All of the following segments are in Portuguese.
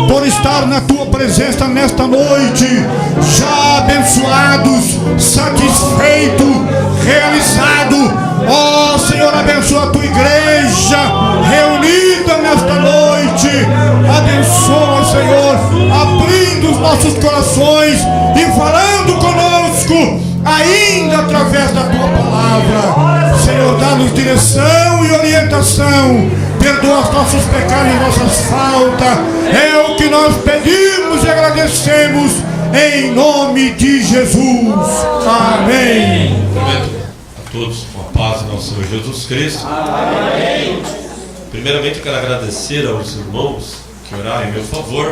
Por estar na tua presença nesta noite, já abençoados, satisfeitos, realizado. Ó Senhor, abençoa a tua igreja reunida nesta noite. Abençoa, Senhor, abrindo os nossos corações e falando conosco, ainda através da tua palavra. Senhor, dá-nos direção e orientação. Perdoa os nossos pecados e nossas faltas. É o que nós pedimos e agradecemos em nome de Jesus. Amém. A todos com a paz do nosso Senhor Jesus Cristo. Amém. Primeiramente eu quero agradecer aos irmãos que oraram em meu favor.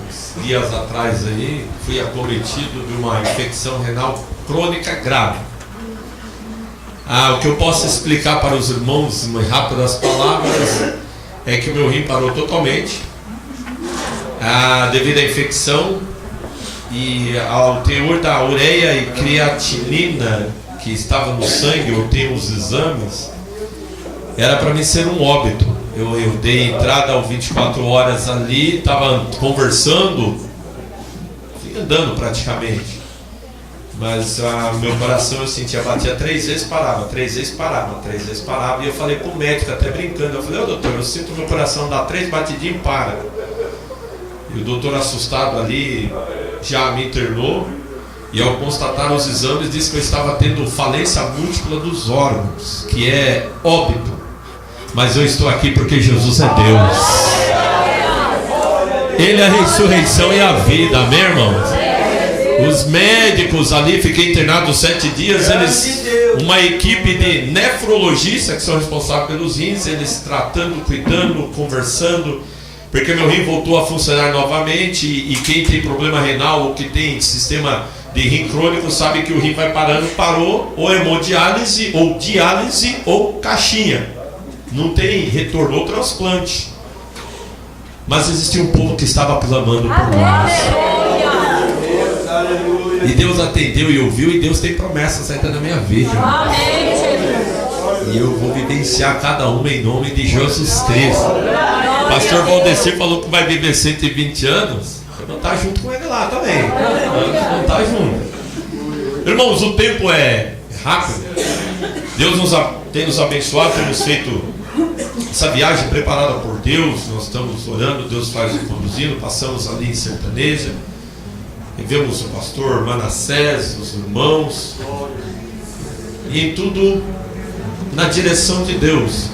Uns dias atrás aí fui acometido de uma infecção renal crônica grave. O que eu posso explicar para os irmãos em rápidas palavras é que o meu rim parou totalmente devido à infecção e ao teor da ureia e creatinina que estava no sangue. Eu tenho os exames, era para mim ser um óbito. Eu dei entrada ao 24 horas ali, estava conversando, andando praticamente. Mas meu coração eu sentia, batia 3 vezes, parava, 3 vezes parava, 3 vezes parava. E eu falei pro médico, até brincando, eu falei: ô doutor, eu sinto meu coração dar 3 batidinhos e para. E o doutor, assustado ali, já me internou. E ao constatar os exames, disse que eu estava tendo falência múltipla dos órgãos, que é óbito. Mas eu estou aqui porque Jesus é Deus. Ele é a ressurreição e a vida, amém, irmãos? Os médicos ali, fiquei internado 7 dias, uma equipe de nefrologistas que são responsáveis pelos rins, eles tratando, cuidando, conversando, porque meu rim voltou a funcionar novamente. E quem tem problema renal ou que tem sistema de rim crônico sabe que o rim vai parando, parou, ou hemodiálise, ou diálise, ou caixinha, não tem retorno, ou transplante. Mas existia um povo que estava clamando por nós. E Deus atendeu e ouviu, e Deus tem promessas ainda na minha vida. Amém. E eu vou vivenciar cada uma em nome de Jesus Cristo. O pastor Valdecir falou que vai viver 120 anos. Eu não estou junto com ele lá também. Não está junto. Irmãos, o tempo é rápido. Deus tem nos abençoado, temos feito essa viagem preparada por Deus. Nós estamos orando, Deus faz o conduzindo. Passamos ali em Sertaneja. E vemos o pastor Manassés, os irmãos, e em tudo na direção de Deus.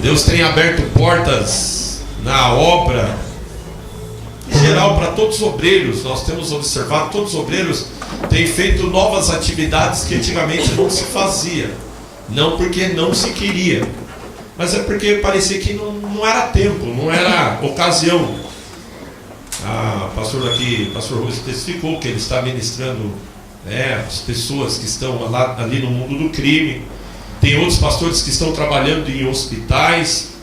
Deus tem aberto portas na obra em geral para todos os obreiros. Nós temos observado, todos os obreiros têm feito novas atividades que antigamente não se fazia. Não porque não se queria, mas é porque parecia que não era tempo, não era ocasião. O pastor aqui, pastor Rui, especificou que ele está ministrando as pessoas que estão ali no mundo do crime. Tem outros pastores que estão trabalhando em hospitais.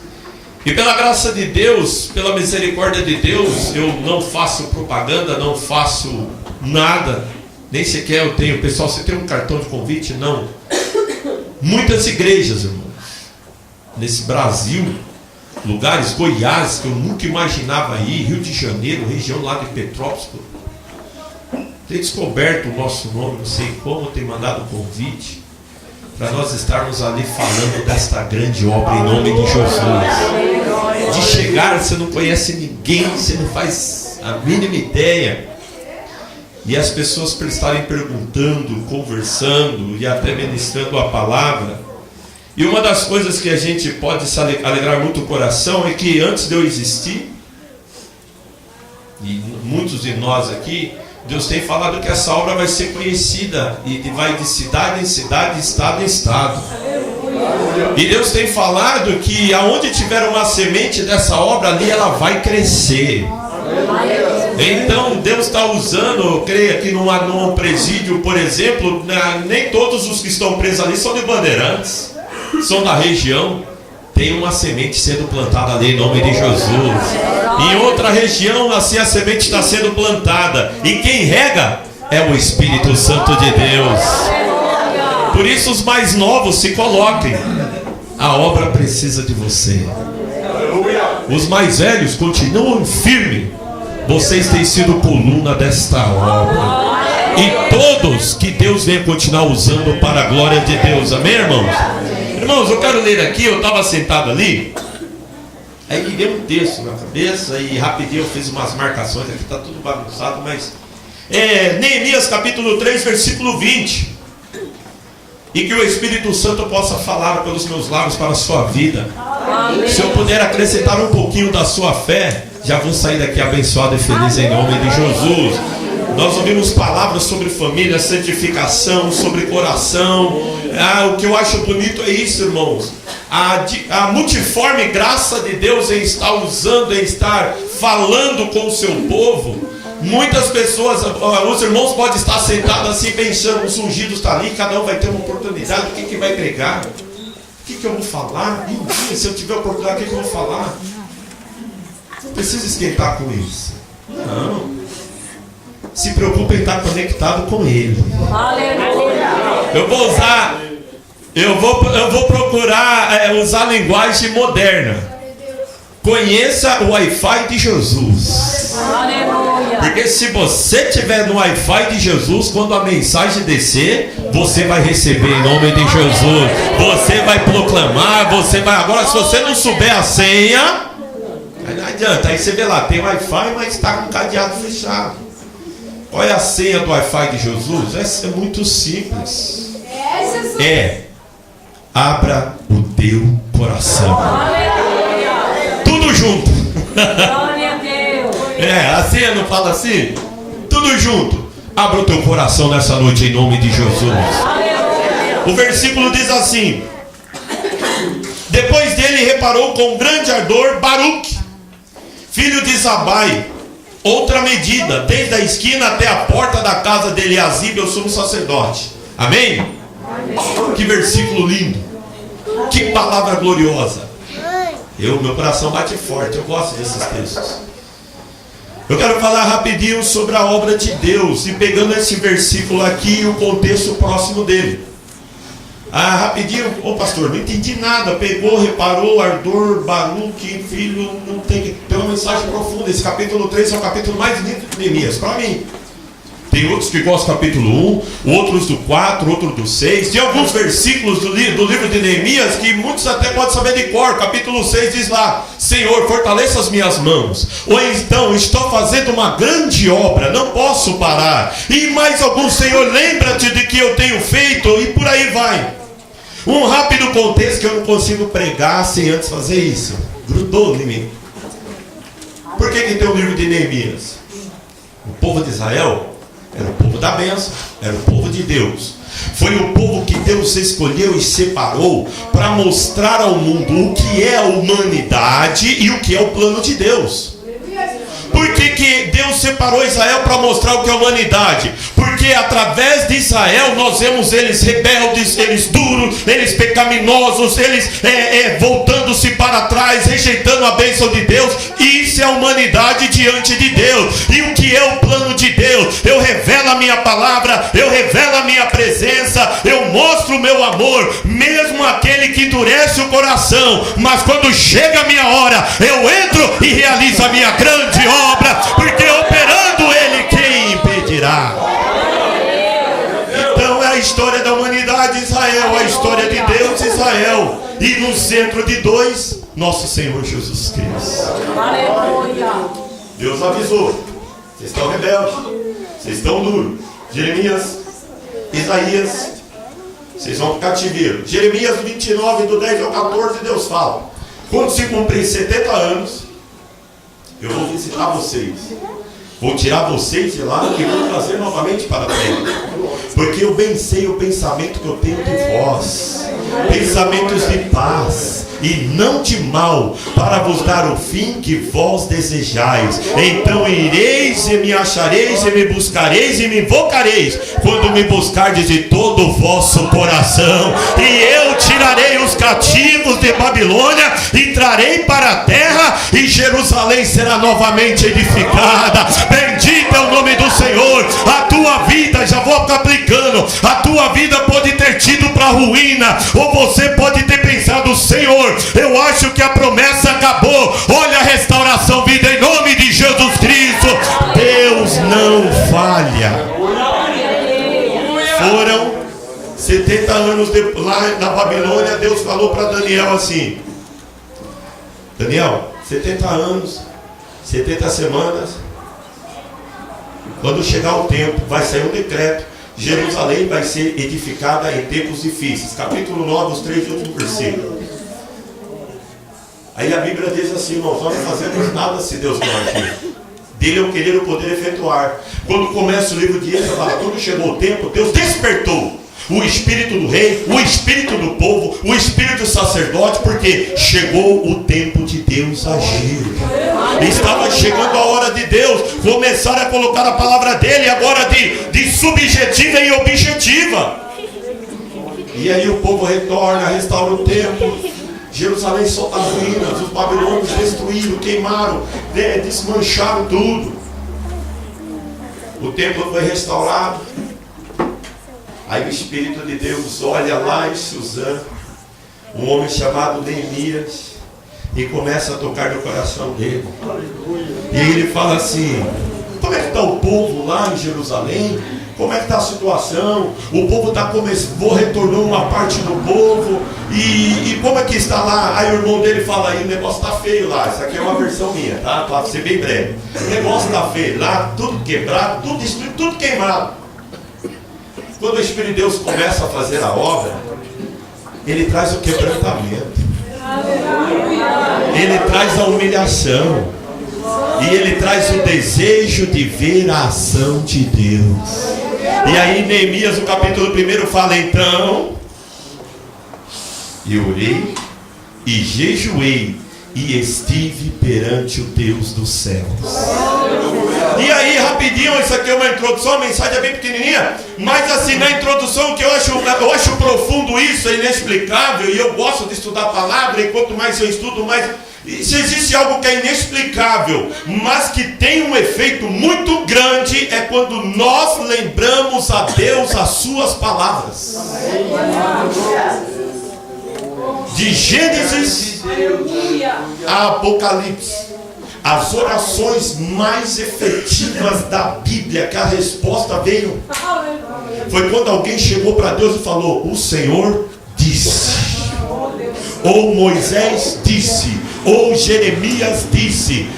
E pela graça de Deus, pela misericórdia de Deus, eu não faço propaganda, não faço nada. Nem sequer eu tenho. Pessoal, você tem um cartão de convite? Não. Muitas igrejas, irmãos, nesse Brasil, lugares, Goiás, que eu nunca imaginava ir, Rio de Janeiro, região lá de Petrópolis, tem descoberto o nosso nome, não sei como, tem mandado convite para nós estarmos ali falando desta grande obra em nome de Jesus. De chegar, você não conhece ninguém, você não faz a mínima ideia, e as pessoas por estarem perguntando, conversando e até ministrando a palavra. E uma das coisas que a gente pode se alegrar muito o coração é que antes de eu existir, e muitos de nós aqui, Deus tem falado que essa obra vai ser conhecida e vai de cidade em cidade, de estado em estado. E Deus tem falado que aonde tiver uma semente dessa obra ali, ela vai crescer. Então Deus está usando, eu creio aqui num presídio, por exemplo, nem todos os que estão presos ali são de Bandeirantes, são da região. Tem uma semente sendo plantada ali em nome de Jesus. Em outra região, assim, a semente está sendo plantada. E quem rega é o Espírito Santo de Deus. Por isso os mais novos se coloquem. A obra precisa de você. Os mais velhos continuam firmes. Vocês têm sido coluna desta obra. E todos que Deus venha continuar usando para a glória de Deus. Amém, irmãos? Irmãos, eu quero ler aqui, eu estava sentado ali, aí me deu um texto na cabeça e rapidinho eu fiz umas marcações, aqui está tudo bagunçado, mas Neemias capítulo 3, versículo 20. E que o Espírito Santo possa falar pelos meus lábios para a sua vida. Amém. Se eu puder acrescentar um pouquinho da sua fé, já vou sair daqui abençoado e feliz em nome de Jesus. Nós ouvimos palavras sobre família, santificação, sobre coração. O que eu acho bonito é isso, irmãos. A multiforme graça de Deus em estar usando, em estar falando com o seu povo. Muitas pessoas, os irmãos podem estar sentados assim pensando, os ungidos estão ali, cada um vai ter uma oportunidade, o que vai pregar? O que eu vou falar? Se eu tiver oportunidade, o que eu vou falar? Não precisa esquentar com isso. Não. Se preocupe em estar conectado com Ele. Eu vou procurar usar a linguagem moderna. Conheça o Wi-Fi de Jesus. Porque se você estiver no Wi-Fi de Jesus, quando a mensagem descer, você vai receber em nome de Jesus. Você vai proclamar, você vai. Agora, se você não souber a senha, aí não adianta. Aí você vê lá, tem Wi-Fi, mas está com o cadeado fechado. Qual é a senha do Wi-Fi de Jesus? Essa é muito simples. Abra o teu coração. Tudo junto. A senha não fala assim? Tudo junto. Abra o teu coração nessa noite em nome de Jesus. O versículo diz assim: depois dele reparou com grande ardor Baruque, filho de Zabai, outra medida, desde a esquina até a porta da casa de Eliasibe, o sumo sacerdote. Amém? Amém. Que versículo lindo. Que palavra gloriosa. Meu coração bate forte, eu gosto desses textos. Eu quero falar rapidinho sobre a obra de Deus, e pegando esse versículo aqui e o contexto próximo dele. Rapidinho, pastor, não entendi nada. Pegou, reparou, ardor, Baruque, filho, não tem uma mensagem profunda. Esse capítulo 3 é o capítulo mais lindo de Neemias, para mim. Tem outros que gostam do capítulo 1, outros do 4, outros do 6. Tem alguns versículos do livro de Neemias que muitos até podem saber de cor. Capítulo 6 diz lá: Senhor, fortaleça as minhas mãos. Ou então, estou fazendo uma grande obra, não posso parar. E mais alguns, Senhor, lembra-te de que eu tenho feito, e por aí vai. Um rápido contexto que eu não consigo pregar sem antes fazer isso. Grudou em mim. Por que tem o livro de Neemias? O povo de Israel era o povo da bênção, era o povo de Deus. Foi o povo que Deus escolheu e separou para mostrar ao mundo o que é a humanidade e o que é o plano de Deus. Por que Deus separou Israel para mostrar o que é a humanidade? Porque através de Israel nós vemos eles rebeldes, eles duros, eles pecaminosos, eles voltando-se para trás, rejeitando a bênção de Deus. Isso é a humanidade diante de Deus. E o que é o plano de Deus? Eu revelo a minha palavra, eu revelo a minha presença, eu mostro o meu amor, mesmo aquele que endurece o coração. Mas quando chega a minha hora, eu entro e realizo a minha grande obra, porque operando Ele, quem impedirá? Então é a história da humanidade Israel, a história de Deus Israel, e no centro de dois, nosso Senhor Jesus Cristo. Deus avisou: vocês estão rebeldes, vocês estão duros. Jeremias, Isaías, vocês vão para o cativeiro. Jeremias 29, do 10 ao 14, Deus fala: quando se cumprir 70 anos, eu vou visitar vocês. Vou tirar vocês de lá e vou trazer novamente para a terra. Porque eu bem sei o pensamento que eu tenho de vós, pensamentos de paz e não de mal, para vos dar o fim que vós desejais. Então ireis e me achareis, e me buscareis e me invocareis, quando me buscardes de todo o vosso coração. E eu tirarei os cativos de Babilônia e trarei para a terra, e Jerusalém será novamente edificada. Bendito é o nome do Senhor. A tua vida, já vou aplicando, a tua vida pode ter tido para ruína, ou você pode ter pensado: Senhor, eu acho que a promessa acabou. Olha a restauração, vida, em nome de Jesus Cristo. Deus não falha. Foram 70 anos lá na Babilônia. Deus falou para Daniel assim: Daniel, 70 anos, 70 semanas. Quando chegar o tempo, vai sair um decreto. Jerusalém vai ser edificada em tempos difíceis. Capítulo 9, os 3 últimos versículos. Aí a Bíblia diz assim: irmãos, nós não fazemos nada se Deus não agir. Dele é o querer, o poder efetuar. Quando começa o livro de Êxodo, quando chegou o tempo, Deus despertou o espírito do rei, o espírito do povo, o espírito do sacerdote, porque chegou o tempo de Deus agir. Estava chegando a hora de Deus começar a colocar a palavra dele agora de subjetiva em objetiva. E aí o povo retorna, restaura o templo. Jerusalém solta as ruínas, os babilônios destruíram, queimaram, desmancharam tudo. O templo foi restaurado. Aí o Espírito de Deus olha lá em Suzã, um homem chamado Neemias, e começa a tocar no coração dele. E aí ele fala assim: como é que está o povo lá em Jerusalém? Como é que está a situação? O povo está começando, retornou uma parte do povo. E como é que está lá? Aí o irmão dele fala: aí o negócio está feio lá. Isso aqui é uma versão minha, tá? Para ser bem breve. O negócio está feio lá, tudo quebrado, tudo destruído, tudo queimado. Quando o Espírito de Deus começa a fazer a obra, ele traz o quebrantamento, ele traz a humilhação, e ele traz o desejo de ver a ação de Deus. E aí Neemias, no capítulo 1, fala: então eu orei e jejuei e estive perante o Deus dos céus. E aí, rapidinho, isso aqui é uma introdução, a mensagem é bem pequenininha, mas assim, na introdução, que eu acho profundo isso, é inexplicável, e eu gosto de estudar a palavra, e quanto mais eu estudo, mais... Se existe algo que é inexplicável, mas que tem um efeito muito grande, é quando nós lembramos a Deus as suas palavras. De Gênesis a Apocalipse, as orações mais efetivas da Bíblia, que a resposta veio, foi quando alguém chegou para Deus e falou: o Senhor disse, ou Moisés disse, ou Jeremias disse.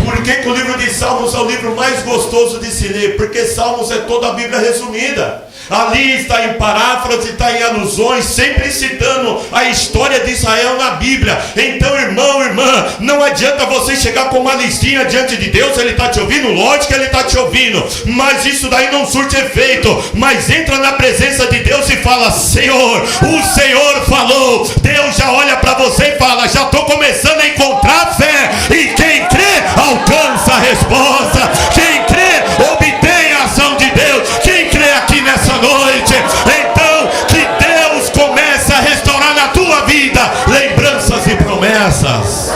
Por que o livro de Salmos é o livro mais gostoso de se ler? Porque Salmos é toda a Bíblia resumida. Ali está em paráfrase, está em alusões, sempre citando a história de Israel na Bíblia. Então, irmão, irmã, não adianta você chegar com uma listinha diante de Deus. Ele está te ouvindo? Lógico que Ele está te ouvindo, mas isso daí não surte efeito. Mas entra na presença de Deus e fala: Senhor, o Senhor falou. Deus já olha para você e fala: já estou começando a encontrar fé. E quem crê alcança a resposta. Quem crê obtém a ação de Deus. Quem crê aqui nessa noite, então que Deus comece a restaurar na tua vida lembranças e promessas.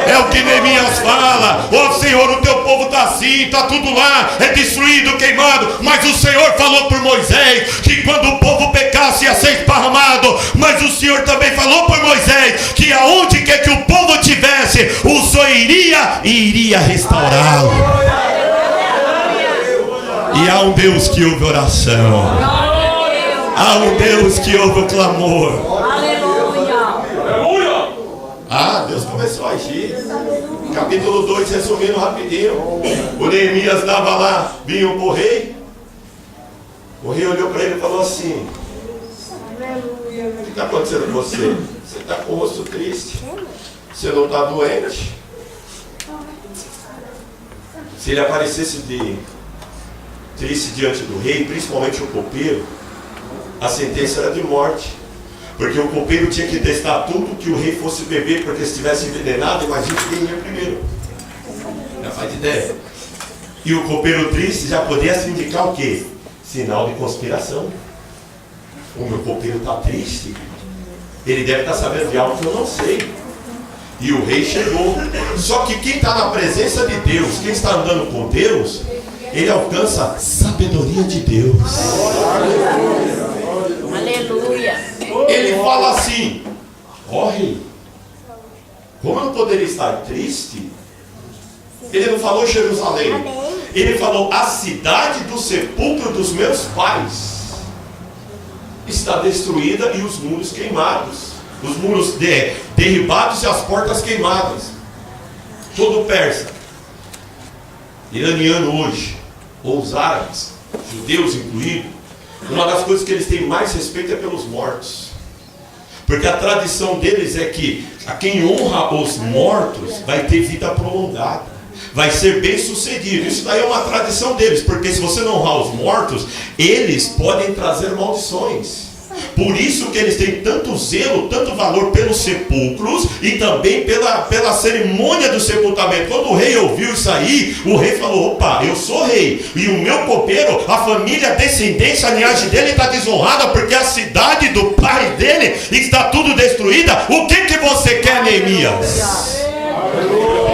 É o que Neemias fala: ó Senhor, o teu povo está assim, está tudo lá, é destruído, queimado, mas o Senhor falou por Moisés que quando o povo pecasse ia ser esparramado, mas o Senhor também falou por Moisés que aonde quer que o povo tivesse, o Senhor iria restaurá-lo. E há um Deus que ouve oração. Há um Deus que ouve o clamor. Ah, Deus começou a agir. Capítulo 2, resumindo rapidinho. O Neemias estava lá, vinha o rei. O rei olhou para ele e falou assim: o que está acontecendo com você? Você está com o rosto triste? Você não está doente? Se ele aparecesse triste diante do rei, principalmente o copeiro, a sentença era de morte. Porque o copeiro tinha que testar tudo que o rei fosse beber, porque se estivesse envenenado, imagina quem ia primeiro. Já faz ideia. E o copeiro triste já podia indicar o quê? Sinal de conspiração. O meu copeiro está triste. Ele deve estar sabendo de algo que eu não sei. E o rei chegou. Só que quem está na presença de Deus, quem está andando com Deus, ele alcança a sabedoria de Deus. Aleluia. Ele fala assim: ó rei, como eu não poderia estar triste? Ele não falou Jerusalém. Ele falou: a cidade do sepulcro dos meus pais está destruída e os muros queimados. Os muros derribados e as portas queimadas. Todo persa, iraniano hoje, ou os árabes, judeus incluídos, uma das coisas que eles têm mais respeito é pelos mortos. Porque a tradição deles é que a quem honra os mortos vai ter vida prolongada, vai ser bem sucedido. Isso daí é uma tradição deles, porque se você não honrar os mortos, eles podem trazer maldições. Por isso que eles têm tanto zelo, tanto valor pelos sepulcros e também pela cerimônia do sepultamento. Quando o rei ouviu isso aí, o rei falou: opa, eu sou rei, e o meu copeiro, a família, a descendência, a linhagem dele está desonrada, porque a cidade do pai dele está tudo destruída. O que você quer, Neemias?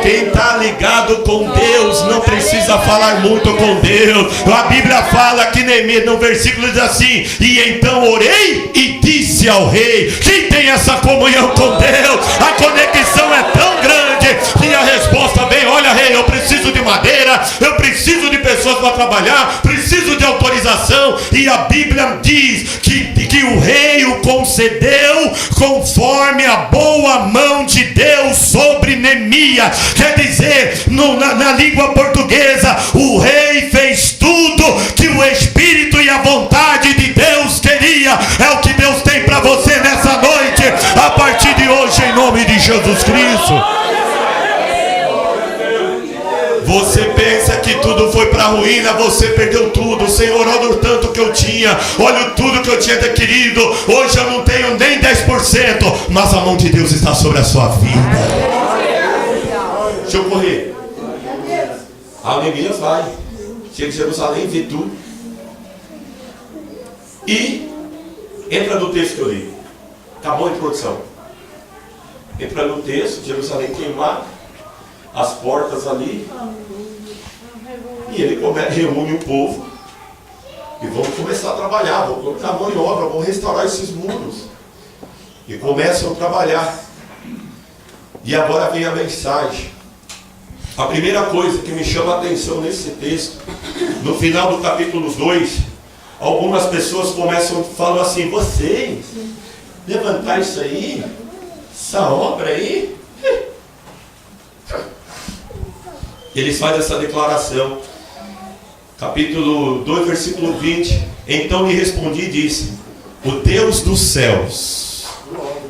Quem está ligado com Deus não precisa falar muito com Deus. A Bíblia fala que Neemias, no versículo diz assim: e então orei e disse ao rei. Quem tem essa comunhão com Deus, a conexão é tão grande que a resposta vem: olha rei, eu preciso de madeira, eu preciso de pessoas para trabalhar, preciso de autorização. E a Bíblia diz que o rei o concedeu conforme a boa mão de Deus sobre Neemias. Quer dizer, na língua portuguesa, o rei fez tudo que o Espírito e a vontade de Deus queria. É o que Deus tem para você nessa noite, a partir de hoje, em nome de Jesus Cristo. Você pensa que tudo foi para a ruína, você perdeu tudo. Senhor, olha o tanto que eu tinha, olha tudo que eu tinha adquirido. Hoje eu não tenho nem 10%, mas a mão de Deus está sobre a sua vida. Deixa eu correr. A Neemias vai, chega em Jerusalém, vê tudo e entra no texto que eu li. Acabou a introdução. Entra no texto, Jerusalém queimado, as portas ali, e ele reúne o povo e vamos começar a trabalhar, vamos colocar a mão em obra, vamos restaurar esses muros. E começam a trabalhar. E agora vem a mensagem. A primeira coisa que me chama a atenção nesse texto, no final do capítulo 2, algumas pessoas começam falando assim: vocês levantar isso aí, essa obra aí. Eles fazem essa declaração, capítulo 2, versículo 20. Então lhe respondi e disse: o Deus dos céus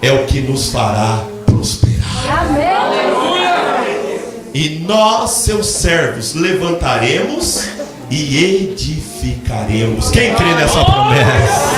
é o que nos fará prosperar. Amém. E nós, seus servos, levantaremos e edificaremos. Quem crê nessa promessa?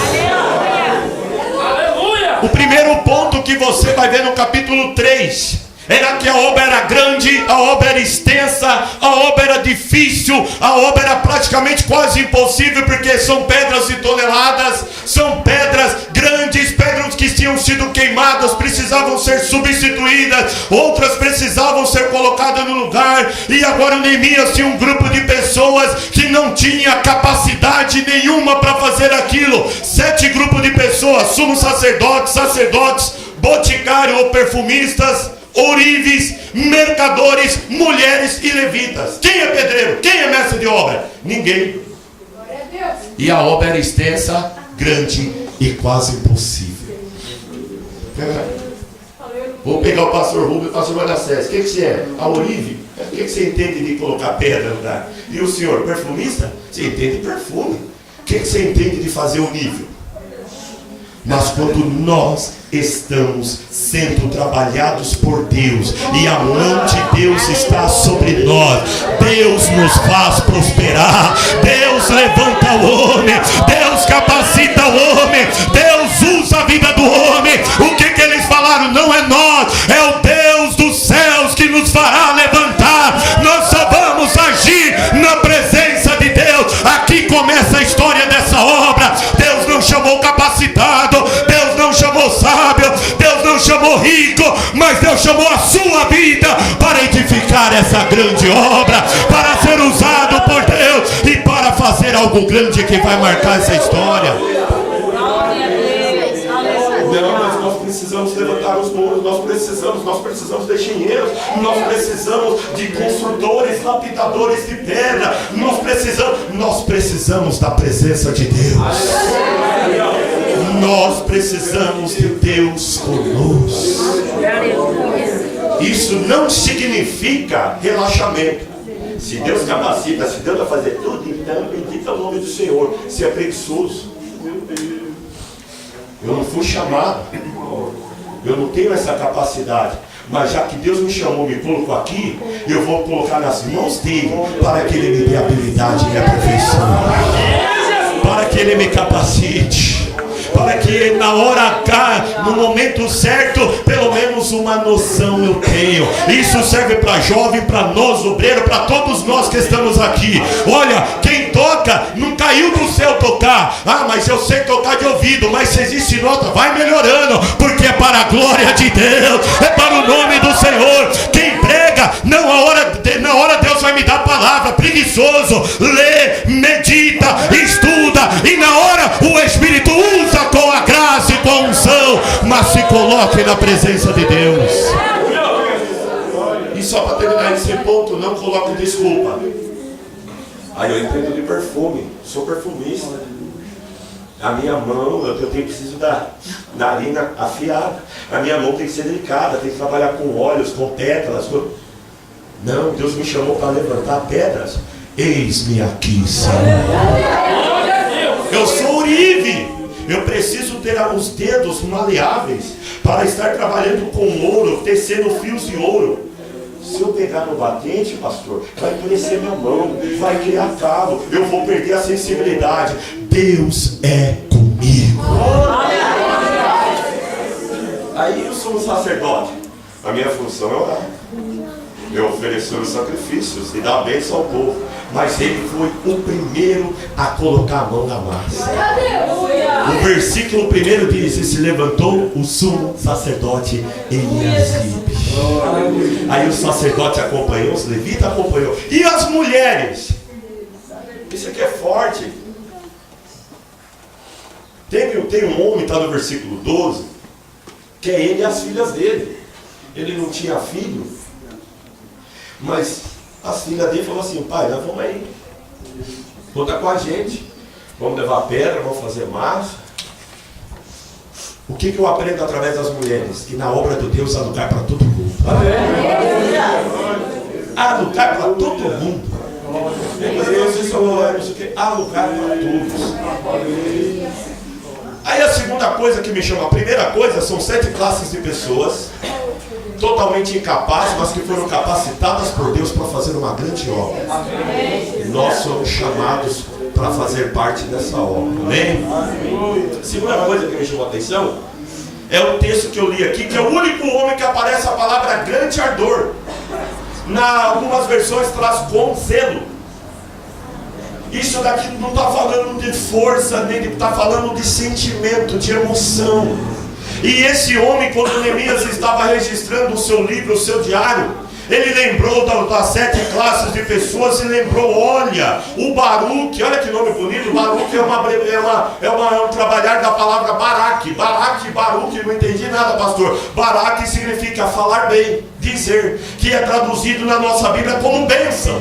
O primeiro ponto que você vai ver no capítulo 3 era que a obra era grande, a obra era extensa, a obra era difícil, a obra era praticamente quase impossível, porque são pedras de toneladas, são pedras grandes, pedras que tinham sido queimadas, precisavam ser substituídas, outras precisavam ser colocadas no lugar. E agora Neemias tinha um grupo de pessoas que não tinha capacidade nenhuma para fazer aquilo. 7 grupos de pessoas: sumos sacerdotes, boticário ou perfumistas, ourives, mercadores, mulheres e levitas. Quem é pedreiro? Quem é mestre de obra? Ninguém. E a obra era extensa, grande e quase impossível. Vou pegar o pastor Rubens e o pastor Manassés. O que você é? A ourive? O que você entende de colocar pedra no lugar? E o senhor, perfumista? Você entende de perfume. O que você entende de fazer o nível? Mas quando nós estamos sendo trabalhados por Deus e a mão de Deus está sobre nós, Deus nos faz prosperar, Deus levanta o homem, Deus capacita o homem, Deus usa a vida do homem. O que eles falaram? Não é nós, é o Deus dos céus que nos fará levantar. Nós só vamos agir na presença de Deus. Aqui começa a história dessa obra. Deus não chamou capacitado, Deus não chamou sábio, Deus não chamou rico, mas Deus chamou a sua vida para edificar essa grande obra, para ser usado por Deus e para fazer algo grande que vai marcar essa história. Não, mas nós precisamos levantar os muros, nós precisamos de engenheiros, nós precisamos de construtores, lapidadores de pedra, nós precisamos da presença de Deus. Nós precisamos de Deus conosco. Isso não significa relaxamento. Se Deus capacita, se Deus vai fazer tudo, então bendito é o nome do Senhor. Se é preguiçoso, eu não fui chamado, eu não tenho essa capacidade. Mas já que Deus me chamou, me colocou aqui, eu vou colocar nas mãos dele para que ele me dê habilidade e aperfeiçoe, para que ele me capacite, para que na hora H, no momento certo, pelo menos uma noção eu tenho. Isso serve para jovem, para nós obreiros, para todos nós que estamos aqui. Olha, quem toca não caiu do céu tocar. Ah, mas eu sei tocar de ouvido, mas se existe nota, vai melhorando, porque é para a glória de Deus, é para o nome do Senhor. Quem prega, na hora Deus vai me dar palavra. Preguiçoso, lê, medita, estuda, e na hora o Espírito usa com a graça e com a unção, mas se coloque na presença de Deus. E só para terminar esse ponto, não coloque desculpa. Aí eu entendo de perfume, sou perfumista. A minha mão, eu preciso da narina afiada. A minha mão tem que ser delicada, tem que trabalhar com óleos, com pétalas. Não, Deus me chamou para levantar pedras. Eis-me aqui, Senhor. Eu sou Uribe. Eu preciso ter os dedos maleáveis para estar trabalhando com ouro, tecendo fios de ouro. Se eu pegar no batente, pastor, vai endurecer minha mão, vai criar calo, eu vou perder a sensibilidade. Deus é comigo. Aí eu sou um sacerdote. A minha função é orar. Eu oferecer os sacrifícios e dar a bênção ao povo. Mas ele foi o primeiro a colocar a mão na massa. O versículo primeiro diz: e se levantou o sumo sacerdote Eliasibe. Aí o sacerdote acompanhou, os levitas acompanhou. E as mulheres? Isso aqui é forte. Tem um homem, está no versículo 12, que é ele e as filhas dele. Ele não tinha filho, mas as filhas dele falaram assim: pai, nós vamos aí, conta com a gente, vamos levar pedra, vamos fazer massa. O que eu aprendo através das mulheres? Que na obra de Deus há lugar para todo mundo. Há lugar para todo mundo. Há lugar para todos. Aí a segunda coisa que me chama, a primeira coisa, são 7 classes de pessoas totalmente incapazes, mas que foram capacitadas por Deus para fazer uma grande obra. E nós somos chamados para fazer parte dessa obra. Amém? A segunda coisa que me chamou a atenção é o texto que eu li aqui, que é o único homem que aparece a palavra grande ardor. Algumas versões traz com zelo. Isso daqui não está falando de força, nem está falando de sentimento, de emoção. E esse homem, quando Neemias estava registrando o seu livro, o seu diário, ele lembrou das 7 classes de pessoas e lembrou, olha, o Baruque, olha que nome bonito. Baruque é um trabalhar da palavra Baraque. Baruque, não entendi nada, pastor. Baraque significa falar bem, dizer, que é traduzido na nossa Bíblia como bênção.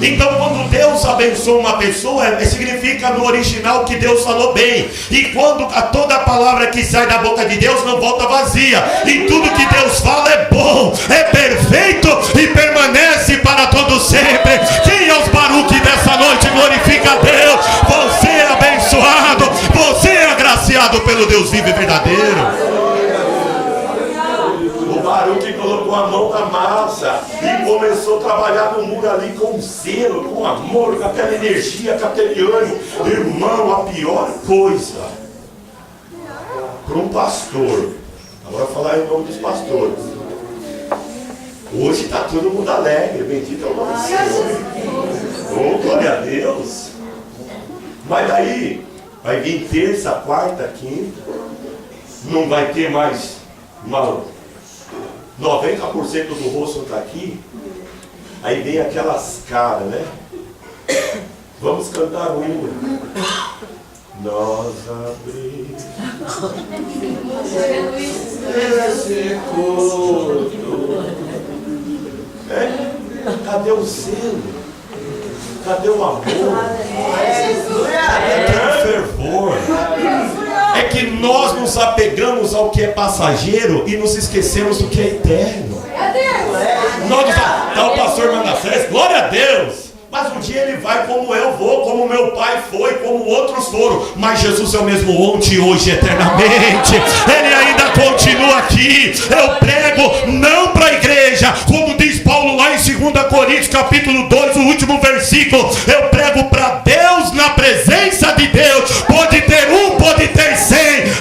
Então, quando Deus abençoa uma pessoa, significa no original que Deus falou bem. E quando toda palavra que sai da boca de Deus não volta vazia. E tudo que Deus fala é bom, é perfeito e permanece para todo sempre. Quem é os Baruque dessa noite? Glorifica a Deus. Você é abençoado, você é agraciado pelo Deus vivo e verdadeiro. O Baruque colocou a mão na massa e começou a trabalhar no muro ali com zelo, com amor, com aquela energia, com aquele ânimo. Irmão, a pior coisa para um pastor, agora vou falar em nome dos pastores, hoje está todo mundo alegre, bendito é o nome do Senhor. Oh, glória a Deus. Mas daí vai vir terça, quarta, quinta, não vai ter mais uma 90% do rosto está aqui. Aí vem aquelas caras, né? Vamos cantar o hino. Nós abrimos esse culto. Cadê o zelo? Cadê o amor? Cadê o fervor? É que nós nos apegamos ao que é passageiro e nos esquecemos do que é eterno. Tá o pastor Manassés, glória a Deus. Mas um dia ele vai como eu vou, como meu pai foi, como outros foram. Mas Jesus é o mesmo ontem, hoje, eternamente. Ele ainda continua aqui. Eu prego não para a igreja, como diz Paulo lá em 2 Coríntios capítulo 2, o último versículo. Eu prego para Deus, na presença de Deus. Pode ter um, pode ter 100.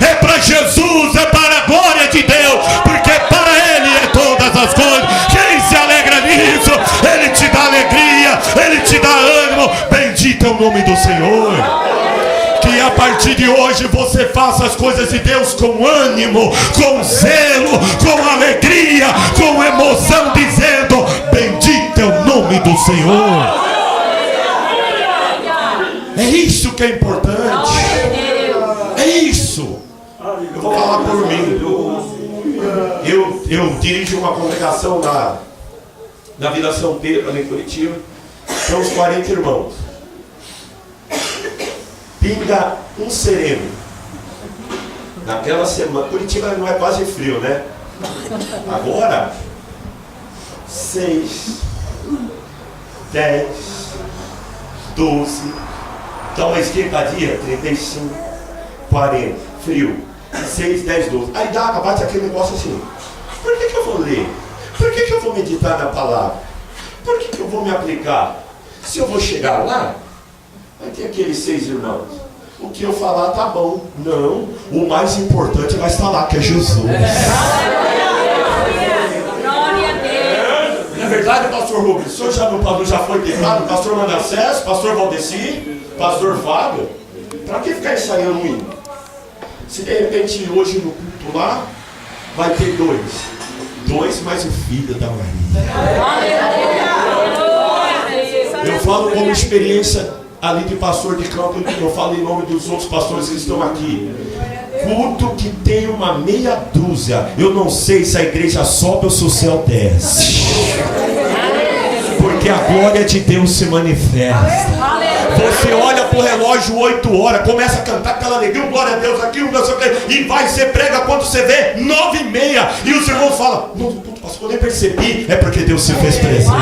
É para Jesus, é para a glória de Deus. Porque para Ele é todas as coisas. Quem se alegra nisso, Ele te dá alegria, Ele te dá ânimo. Bendito é o nome do Senhor. Que a partir de hoje você faça as coisas de Deus com ânimo, com zelo, com alegria, com emoção, dizendo: bendito é o nome do Senhor. É isso que é importante. É isso. Eu vou falar por mim. Eu dirijo uma congregação na Vila São Pedro, ali em Curitiba. São uns 40 irmãos. Pinga um sereno. Naquela semana, Curitiba não é quase frio, né? Agora, 6, 10, 12. Dá uma esquentadinha, 35, 40, frio. 6, 10, 12. Aí bate aquele negócio assim. Por que eu vou ler? Por que eu vou meditar na palavra? Por que eu vou me aplicar? Se eu vou chegar lá, vai ter aqueles 6 irmãos. O que eu falar tá bom. Não, o mais importante vai estar lá, que é Jesus. Não é verdade, pastor Rubens? O senhor já foi deitado? Pastor Manassés, pastor Valdeci, pastor Fábio? Para que ficar ensaiando um hino? Se de repente hoje no culto lá vai ter 2 mais o filho da Maria. Eu falo como experiência ali de pastor de campo, eu falo em nome dos outros pastores que estão aqui. Culto que tem uma meia dúzia. Eu não sei se a igreja sobe ou se o céu desce. Porque a glória de Deus se manifesta. Você olha pro relógio 8 horas, começa a cantar aquela alegria, glória a Deus aqui, não sei o que, e vai, você prega quando você vê 9h30, e os irmãos falam: não, pastor, eu nem percebi. É porque Deus se fez presente.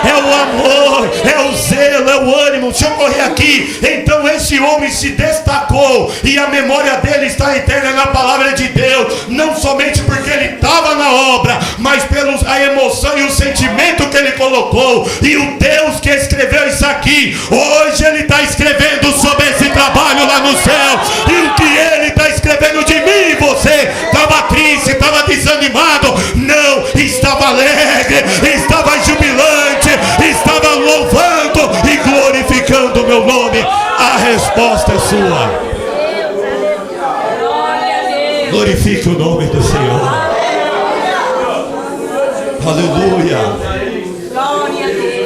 É o amor, é o zelo, é o ânimo. Se eu correr aqui, então esse homem se destacou e a memória dele está eterna na palavra de Deus, não somente porque ele estava na obra, mas pela emoção e o sentimento que ele colocou. E o Deus que escreveu isso aqui, hoje ele está escrevendo sobre esse trabalho lá no céu. E o que ele está escrevendo de mim e você, estava triste, estava desanimado, não, estava alegre, estava jubilante, estava louvando e glorificando o meu nome. A resposta é sua. Glorifique o nome do Senhor. Aleluia.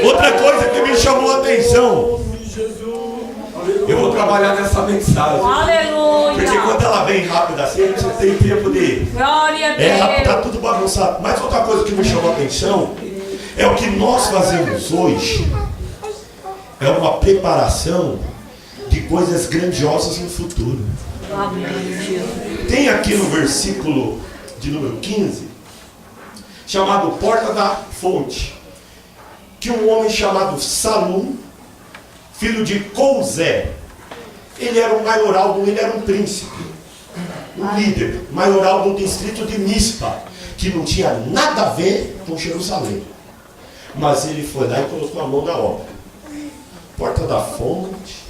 Outra coisa que me chamou a atenção, eu vou trabalhar nessa mensagem. Porque quando ela vem rápida assim, a gente não tem tempo de... tá tudo bagunçado. Mas outra coisa que me chamou a atenção é o que nós fazemos hoje. É uma preparação de coisas grandiosas no futuro. Tem aqui no versículo de número 15, chamado Porta da Fonte, que um homem chamado Salum, filho de Cousé, ele era um maioral, ele era um príncipe. um líder maioral do distrito de Mispa, que não tinha nada a ver com Jerusalém. Mas ele foi lá e colocou a mão na obra. Porta da fonte,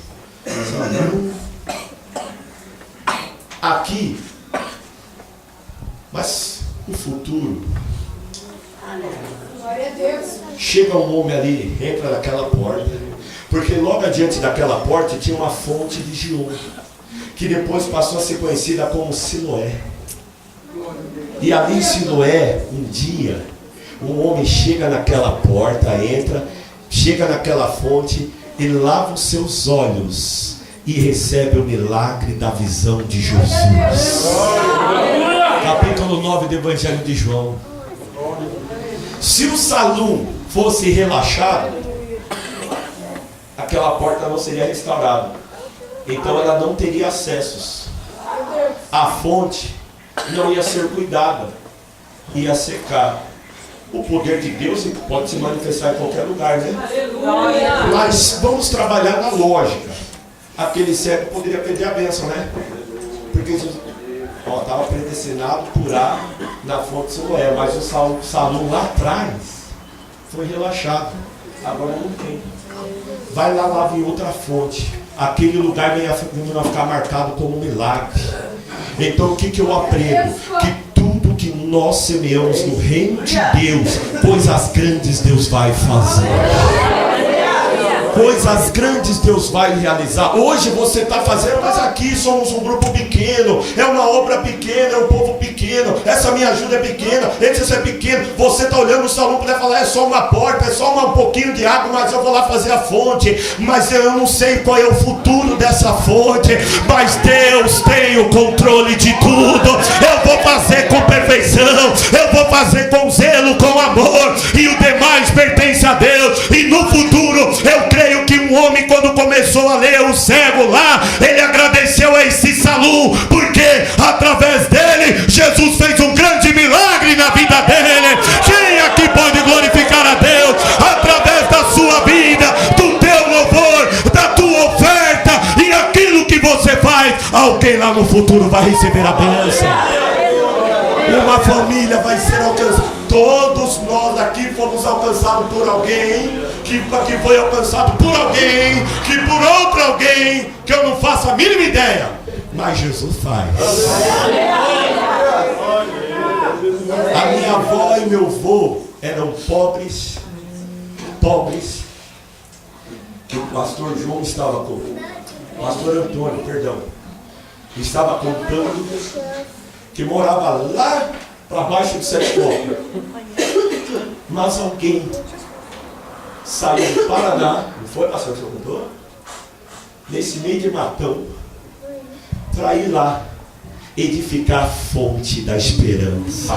aqui. Mas no futuro, chega um homem ali, entra naquela porta, porque logo adiante daquela porta tinha uma fonte de Gion, que depois passou a ser conhecida como Siloé. E ali em Siloé, um dia, um homem chega naquela porta, entra, chega naquela fonte e lava os seus olhos e recebe o milagre da visão de Jesus. Capítulo 9 do Evangelho de João. Se o Salum fosse relaxado, aquela porta não seria restaurada. Então ela não teria acessos. A fonte não ia ser cuidada, ia secar. O poder de Deus pode se manifestar em qualquer lugar, né? Mas vamos trabalhar na lógica. Aquele cego poderia perder a bênção, né? Porque estava predestinado curar na fonte de Siloé, mas o Salum lá atrás foi relaxado. Agora não tem. Vai lá, lava em outra fonte. Aquele lugar não ia ficar marcado como um milagre. Então o que eu aprendo? Que tudo que nós semeamos no reino de Deus, coisas grandes Deus vai fazer. Coisas grandes Deus vai realizar. Hoje você está fazendo, mas aqui somos um grupo pequeno, é uma obra pequena, é um povo pequeno, essa minha ajuda é pequena, esse é pequeno. Você está olhando o salão para falar, é só uma porta, é só um pouquinho de água, mas eu vou lá fazer a fonte. Mas eu não sei qual é o futuro dessa fonte, mas Deus tem o controle de tudo. Eu vou fazer com perfeição, eu vou fazer com zelo, com amor, e o demais pertence a Deus. E no futuro eu creio que um homem, quando começou a ler o cego lá, ele agradeceu a esse Salum, porque através dele Jesus fez um grande milagre na vida dele. Quem aqui pode glorificar a Deus através da sua vida, do teu louvor, da tua oferta e aquilo que você faz? Alguém lá no futuro vai receber a bênção. Uma família vai ser alcançada. Todos nós aqui fomos alcançados por alguém, que foi alcançado por alguém, que por outro alguém, que eu não faço a mínima ideia, mas Jesus faz. A minha avó e meu avô eram pobres, que o pastor João estava contando, pastor Antônio, perdão, estava contando, que morava lá para baixo do Sete Copos. Mas alguém saiu do Paraná, não foi, pastor, que você contou? Nesse meio de matão, para ir lá edificar a fonte da esperança.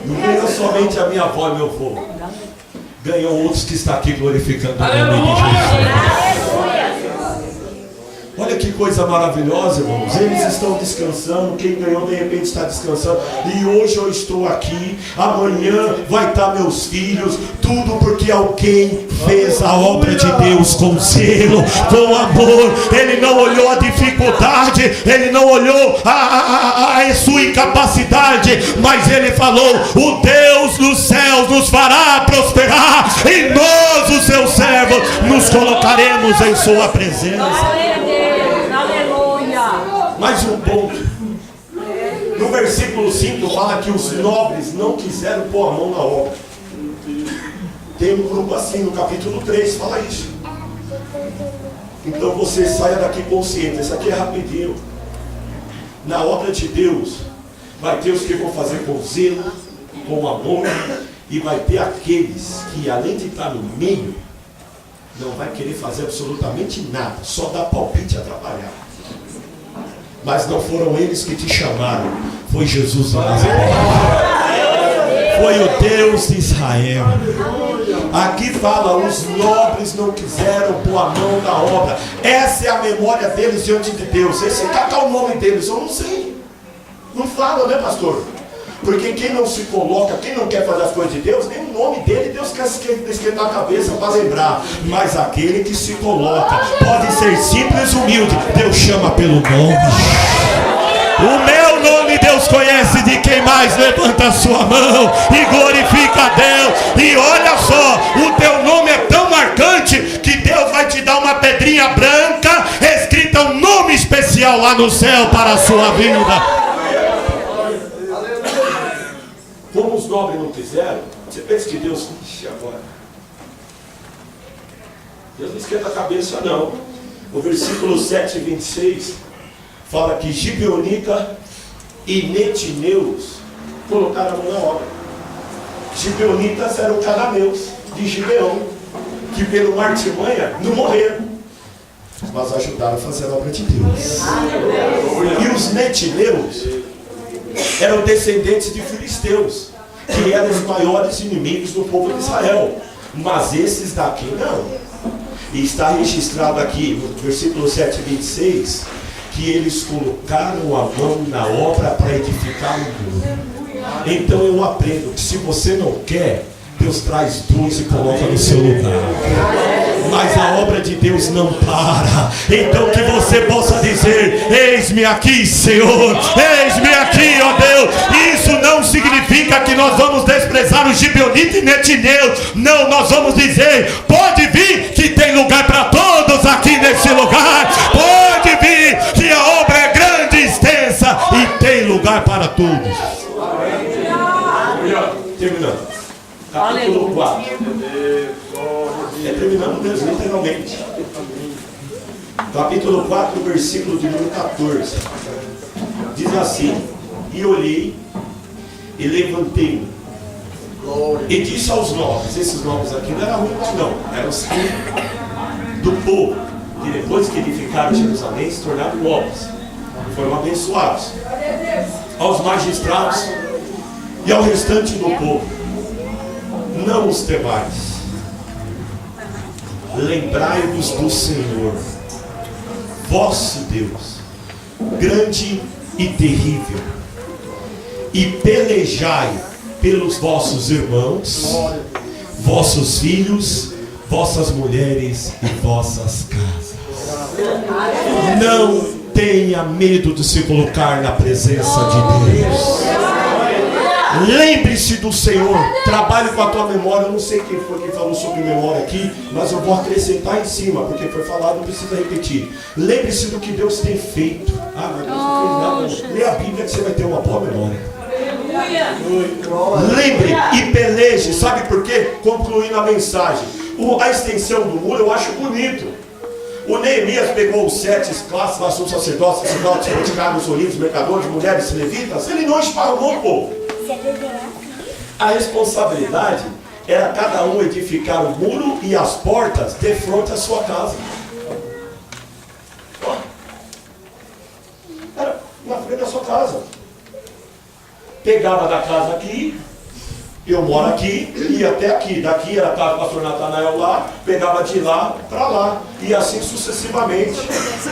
Não ganhou somente a minha avó e meu avô, ganhou outros que estão aqui glorificando o nome de Jesus. Olha que coisa maravilhosa, irmãos. Eles estão descansando. Quem ganhou de repente está descansando. E hoje eu estou aqui. Amanhã vai estar meus filhos. Tudo porque alguém fez a obra de Deus com zelo, com amor. Ele não olhou a dificuldade, ele não olhou a sua incapacidade, mas ele falou: o Deus dos céus nos fará prosperar, e nós, os seus servos, nos colocaremos em sua presença. Mais um ponto. No versículo 5 fala que os nobres não quiseram pôr a mão na obra. Tem um grupo assim no capítulo 3, fala isso. Então você saia daqui consciente. Isso aqui é rapidinho. Na obra de Deus vai ter os que vão fazer com zelo, com amor, e vai ter aqueles que, além de estar no meio, não vai querer fazer absolutamente nada, só dar palpite e atrapalhar. Mas não foram eles que te chamaram, foi Jesus de Nazaré, foi o Deus de Israel. Aqui fala: os nobres não quiseram pôr a mão na obra. Essa é a memória deles diante de Deus. Esse cá o nome deles, eu não sei. Não fala, né, pastor? Porque quem não se coloca, quem não quer fazer as coisas de Deus, nem o nome dele Deus quer esquentar a cabeça para lembrar. Mas aquele que se coloca, pode ser simples, humilde, Deus chama pelo nome. O meu nome Deus conhece. De quem mais levanta a sua mão e glorifica a Deus. E olha só, o teu nome é tão marcante que Deus vai te dar uma pedrinha branca escrita um nome especial lá no céu para a sua vida. Como os nobres não quiseram, você pensa que Deus... Ixi, agora Deus não esquenta a cabeça, não. O versículo 7 e 26 fala que Gibeonica e Netineus colocaram a mão na obra. Gibeonitas eram cananeus de Gibeão, que pelo mar de Artimanha não morreram, mas ajudaram a fazer a obra de Deus. E os Netineus eram descendentes de filisteus, que eram os maiores inimigos do povo de Israel. Mas esses daqui não. E está registrado aqui no versículo 7 e 26 que eles colocaram a mão na obra para edificar o muro. Então eu aprendo que se você não quer, Deus traz 12 e coloca no seu lugar. Mas a obra de Deus não para. Então que você possa dizer: eis-me aqui, Senhor, eis-me aqui, ó Deus. Isso não significa que nós vamos desprezar os gibeonitas e netineus. Não, nós vamos dizer: pode vir, que tem lugar para todos aqui nesse lugar. Pode vir, que a obra é grande e extensa e tem lugar para todos. Terminando. Capítulo 4. É terminando mesmo, literalmente. Capítulo 4, versículo de número 14. Diz assim: e olhei e levantei-me e disse aos nobres. Esses nobres aqui não eram muitos, não, eram os do povo, que depois que edificaram Jerusalém se tornaram nobres, foram abençoados. Aos magistrados e ao restante do povo: não os temais, lembrai-vos do Senhor, vosso Deus, grande e terrível, e pelejai pelos vossos irmãos, vossos filhos, vossas mulheres e vossas casas. Não tenha medo de se colocar na presença de Deus. Lembre-se do Senhor. Trabalhe com a tua memória. Eu não sei quem foi que falou sobre memória aqui, mas eu vou acrescentar em cima, porque foi falado, não precisa repetir. Lembre-se do que Deus tem feito. Ah, mas Deus não fez nada. Lê a Bíblia que você vai ter uma boa memória. Lembre e peleje. Sabe por quê? Concluindo a mensagem, a extensão do muro eu acho bonito. O Neemias pegou os 7 classes lá, sumos sacerdotes, sacerdotes, os olivos, mercadores, mulheres, levitas. Ele não esparramou o povo. A responsabilidade era cada um edificar o muro e as portas de frente à sua casa. Era na frente da sua casa. Pegava da casa aqui, eu moro aqui, ia até aqui. Daqui era a casa do pastor Natanael lá, pegava de lá para lá, e assim sucessivamente.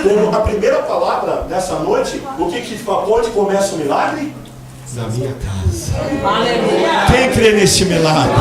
Como a primeira palavra dessa noite, o que onde começa o milagre? Na minha casa. Quem crê neste milagre?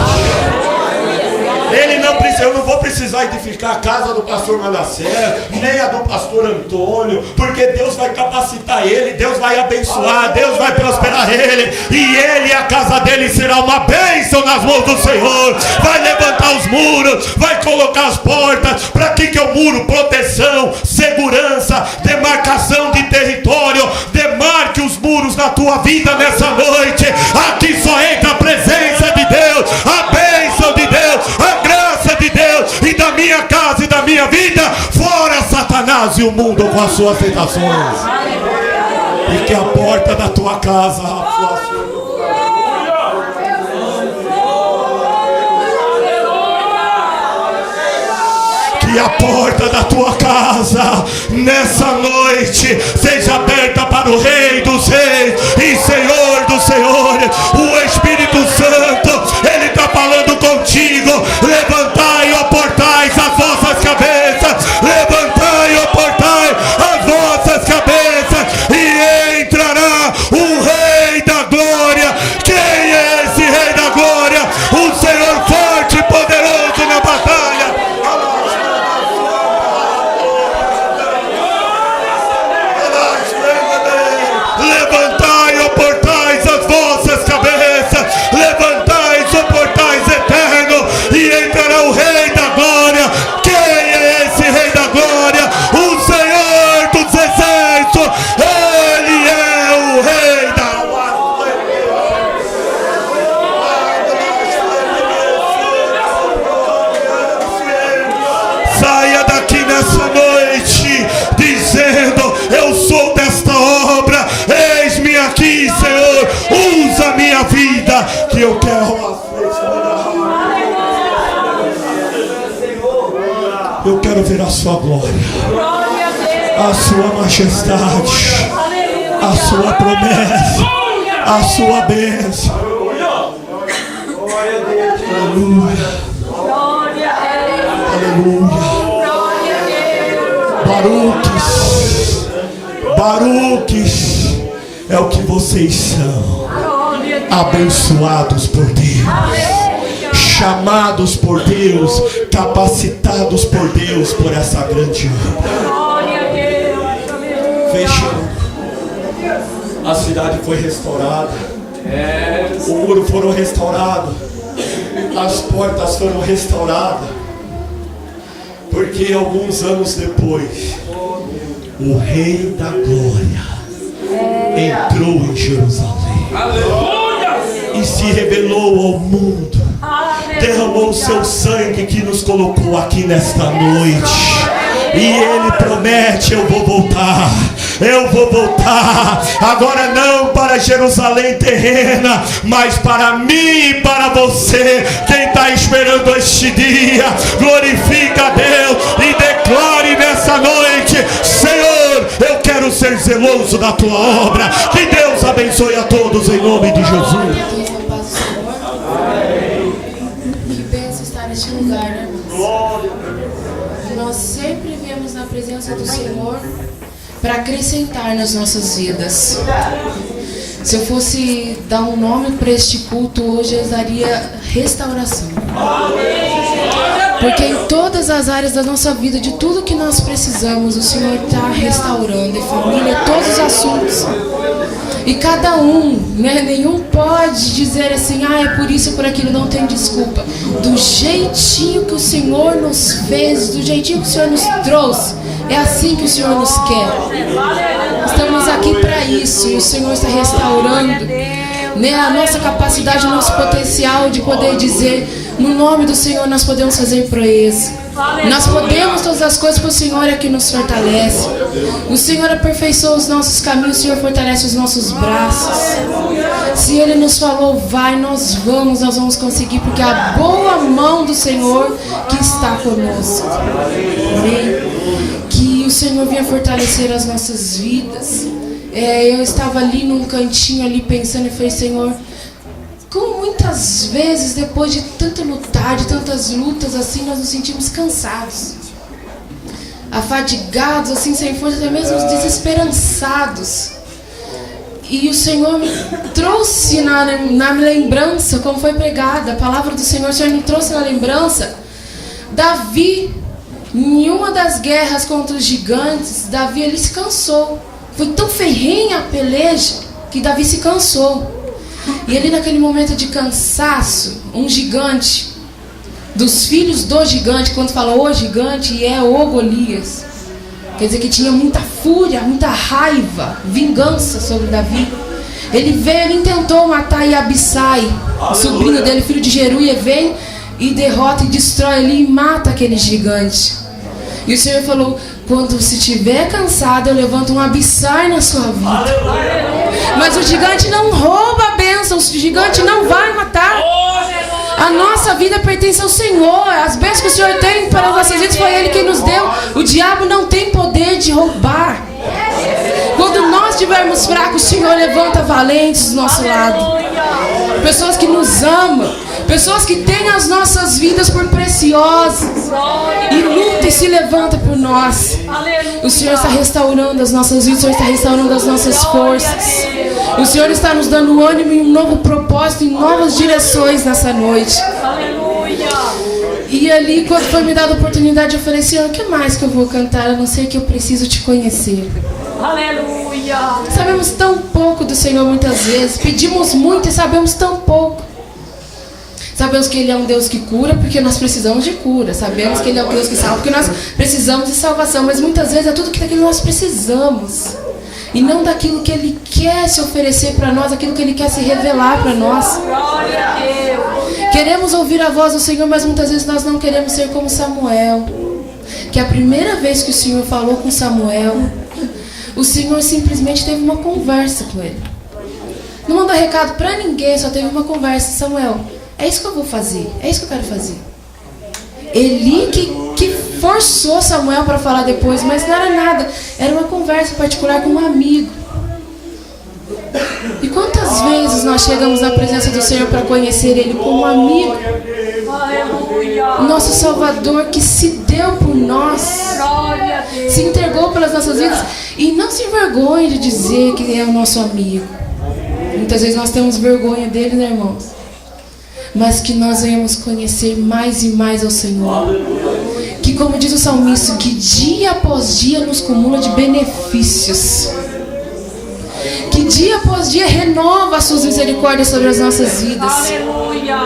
Ele não precisa, eu não vou precisar edificar a casa do pastor Manassés, nem a do pastor Antônio, porque Deus vai capacitar ele, Deus vai abençoar, Deus vai prosperar ele, e ele e a casa dele será uma bênção nas mãos do Senhor. Vai levantar os muros, vai colocar as portas. Para que é o muro? Proteção, segurança, demarcação de território. Demarque os muros na tua vida nessa noite. Aqui só entra a presença de Deus, a bênção de Deus, a graça de Deus, e da minha casa e da minha vida, fora Satanás e o mundo com as suas tentações. E que a porta da tua casa, que a porta da tua casa nessa noite seja aberta para o Rei dos Reis e Senhor dos Senhores. O Espírito Santo, Ele está falando contigo. Levantai, ó portais, as vossas cabeças. Levantai, ó portais, as vossas cabeças, e entrará o Rei da Glória, Saia daqui nessa noite dizendo: eu sou desta obra, eis-me aqui, Senhor, usa minha vida, que eu quero ver a sua glória, a sua majestade, a sua promessa, a sua bênção. Aleluia. Aleluia. Baruques é o que vocês são. Abençoados por Deus, chamados por Deus, capacitados por Deus por essa grande obra. Fechou. A cidade foi restaurada. O muro foram restaurados. As portas foram restauradas. Porque alguns anos depois, o Rei da Glória entrou em Jerusalém. E se revelou ao mundo. Derramou o seu sangue que nos colocou aqui nesta noite. E Ele promete: eu vou voltar. Eu vou voltar. Agora não para Jerusalém terrena, mas para mim e para você. Quem está esperando este dia, glorifica a Deus e declare nessa noite: Senhor, eu quero ser zeloso da tua obra. Que Deus abençoe a todos em nome de Jesus. Que bênção estar neste lugar, né, irmãos? Nós sempre viemos na presença do Senhor para acrescentar nas nossas vidas. Se eu fosse dar um nome para este culto hoje, eu daria restauração. Porque em todas as áreas da nossa vida, de tudo que nós precisamos, o Senhor está restaurando. Em família, todos os assuntos. E cada um, né, nenhum pode dizer assim: é por isso ou por aquilo, não tem desculpa. Do jeitinho que o Senhor nos fez, do jeitinho que o Senhor nos trouxe, é assim que o Senhor nos quer. Estamos aqui para isso, e o Senhor está restaurando, né, a nossa capacidade, o nosso potencial de poder dizer: no nome do Senhor nós podemos fazer proeza. Nós podemos todas as coisas, porque o Senhor é que nos fortalece. O Senhor aperfeiçoa os nossos caminhos, o Senhor fortalece os nossos braços. Se Ele nos falou, vai, nós vamos conseguir, porque a boa mão do Senhor que está conosco. Amém? Que o Senhor venha fortalecer as nossas vidas. Eu estava ali num cantinho ali pensando e falei: Senhor, como muitas vezes depois de tanto lutar, de tantas lutas assim, nós nos sentimos cansados, afadigados, assim, sem força, até mesmo desesperançados. E o Senhor me trouxe na lembrança, como foi pregada a palavra do Senhor, o Senhor me trouxe na lembrança Davi. Em uma das guerras contra os gigantes, Davi, ele se cansou. Foi tão ferrenha a peleja que Davi se cansou. E ali naquele momento de cansaço, um gigante, dos filhos do gigante, quando fala o gigante, é o Golias, quer dizer que tinha muita fúria, muita raiva, vingança sobre Davi. Ele veio, ele tentou matar Abissai, o sobrinho dele, filho de Jeruia, vem e derrota e destrói ali e mata aquele gigante. E o Senhor falou: quando se estiver cansado, eu levanto um Abissai na sua vida. Mas o gigante não rouba a bênção, o gigante não vai matar. A nossa vida pertence ao Senhor. As bênçãos que o Senhor tem para as nossas vidas foi Ele quem nos deu. O diabo não tem poder de roubar. Quando nós estivermos fracos, o Senhor levanta valentes do nosso lado. Pessoas que nos amam, pessoas que têm as nossas vidas por preciosas e luta e se levanta por nós. O Senhor está restaurando as nossas vidas, o Senhor está restaurando as nossas forças. O Senhor está nos dando ânimo e um novo propósito, em novas direções nessa noite. E ali, quando foi me dada a oportunidade, eu falei: Senhor, o que mais que eu vou cantar? A não ser que eu preciso te conhecer. Aleluia. Sabemos tão pouco do Senhor muitas vezes. Pedimos muito e sabemos tão pouco. Sabemos que Ele é um Deus que cura, porque nós precisamos de cura. Sabemos que Ele é um Deus que salva, porque nós precisamos de salvação. Mas muitas vezes é tudo aquilo que nós precisamos, e não daquilo que Ele quer se oferecer para nós, aquilo que Ele quer se revelar para nós. Glória a Deus. Queremos ouvir a voz do Senhor, mas muitas vezes nós não queremos ser como Samuel. que a primeira vez que o Senhor falou com Samuel, o Senhor simplesmente teve uma conversa com ele. Não mandou recado para ninguém, só teve uma conversa. Samuel, é isso que eu vou fazer, é isso que eu quero fazer. Eli que forçou Samuel para falar depois, mas não era nada, era uma conversa particular com um amigo. E quantas vezes nós chegamos na presença do Senhor para conhecer Ele como um amigo? O nosso Salvador que se deu por nós, se entregou pelas nossas vidas, e não se envergonhe de dizer que é o nosso amigo. Muitas vezes nós temos vergonha dele, né, irmãos? Mas que nós venhamos conhecer mais e mais ao Senhor. Que, como diz o salmista, que dia após dia nos cumula de benefícios. Que dia após dia renova as suas misericórdias sobre as nossas vidas. Aleluia.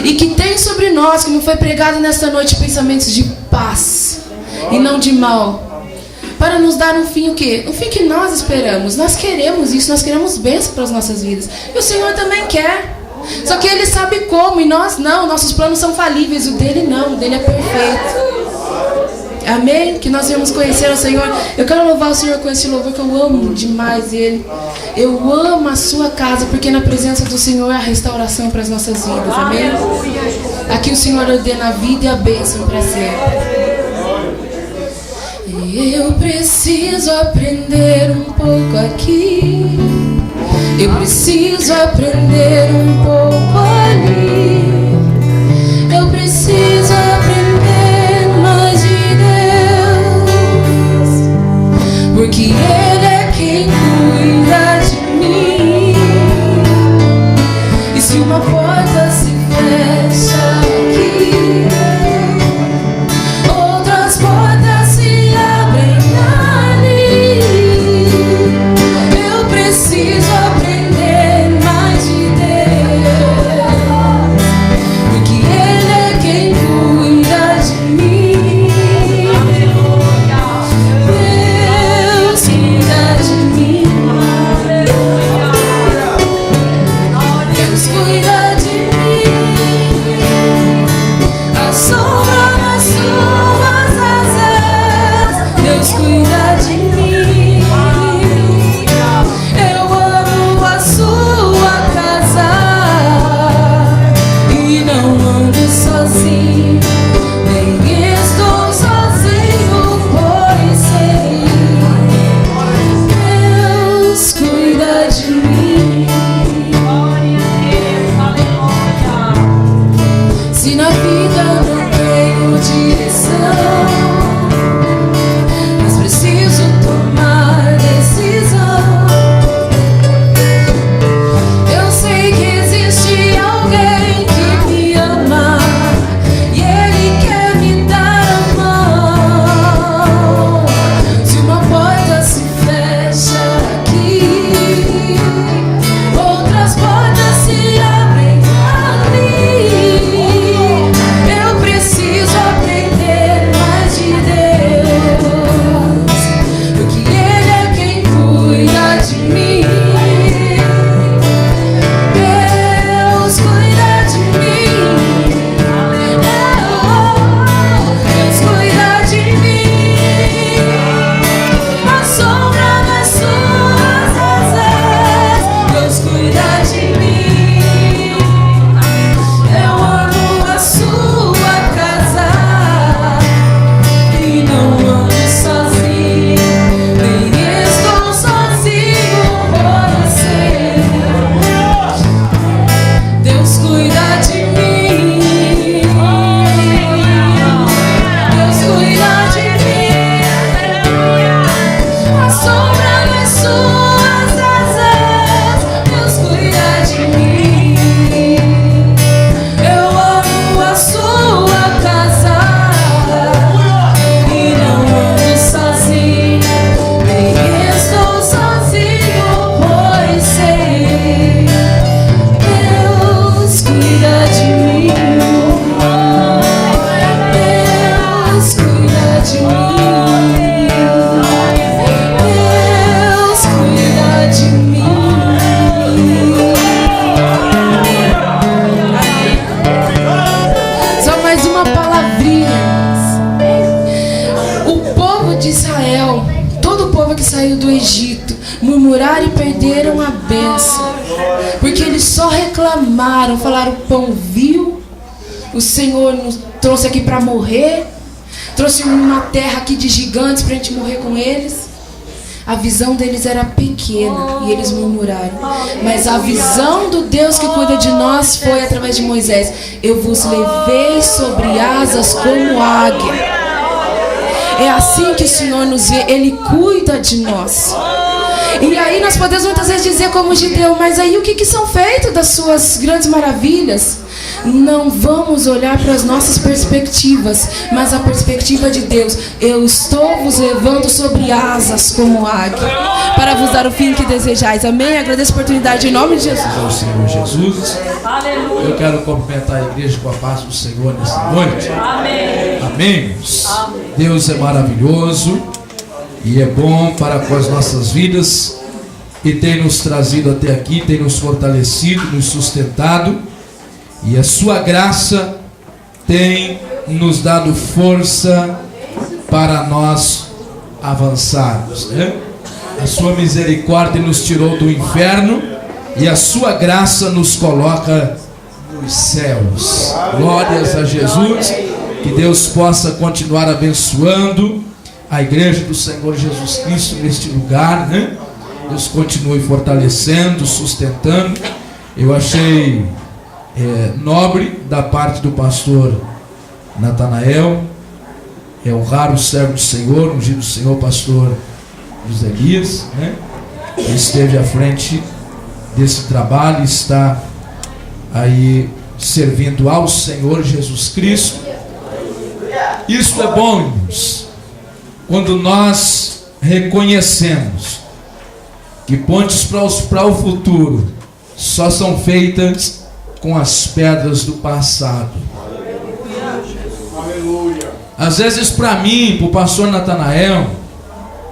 E que tem sobre nós, que não foi pregado nesta noite, pensamentos de paz e não de mal. Para nos dar um fim o quê? Um fim que nós esperamos. Nós queremos isso, nós queremos bênção para as nossas vidas. E o Senhor também quer. Só que Ele sabe como e nós não. Nossos planos são falíveis, o dele não, o dele é perfeito. Amém? Que nós venhamos conhecer o Senhor. Eu quero louvar o Senhor com esse louvor que eu amo demais Ele. Eu amo a sua casa, porque na presença do Senhor é a restauração para as nossas vidas. Amém? Aqui o Senhor ordena a vida e a bênção para sempre. Eu preciso aprender um pouco aqui. Eu preciso aprender um pouco ali. Eu preciso aprender mais de Deus, porque Ele é quem cuida de mim. E se uma porta se fecha aqui, outras portas se abrem ali. Eu preciso aprender mais de Deus. povo que saiu do Egito, murmuraram e perderam a bênção. Porque eles só reclamaram, falaram: o pão viu, o Senhor nos trouxe aqui para morrer, trouxe uma terra aqui de gigantes para a gente morrer com eles. A visão deles era pequena e eles murmuraram. Mas a visão do Deus que cuida de nós foi através de Moisés: eu vos levei sobre asas como águia. É assim que o Senhor nos vê, Ele cuida de nós. E aí nós podemos muitas vezes dizer como Gideão: mas aí o que são feitos das suas grandes maravilhas? Não vamos olhar para as nossas perspectivas, mas a perspectiva de Deus. Eu estou vos levando sobre asas como águia, para vos dar o fim que desejais. Amém? Agradeço a oportunidade em nome de Jesus. Ao Senhor Jesus. Aleluia. Eu quero cumprimentar a igreja com a paz do Senhor nesta noite. Amém. Amém. Deus é maravilhoso e é bom para com as nossas vidas, e tem nos trazido até aqui, tem nos fortalecido, nos sustentado, e a sua graça tem nos dado força para nós avançarmos, né? A sua misericórdia nos tirou do inferno e a sua graça nos coloca nos céus. Glórias a Jesus. Que Deus possa continuar abençoando a igreja do Senhor Jesus Cristo neste lugar, né? Deus continue fortalecendo, sustentando. Eu achei nobre da parte do pastor Natanael, honrar o servo do Senhor, ungido do Senhor, pastor José Elias, né? Ele esteve à frente desse trabalho, está aí servindo ao Senhor Jesus Cristo. Isso é bom, irmãos, quando nós reconhecemos que pontes para o futuro só são feitas com as pedras do passado. Às vezes, para mim, para o pastor Natanael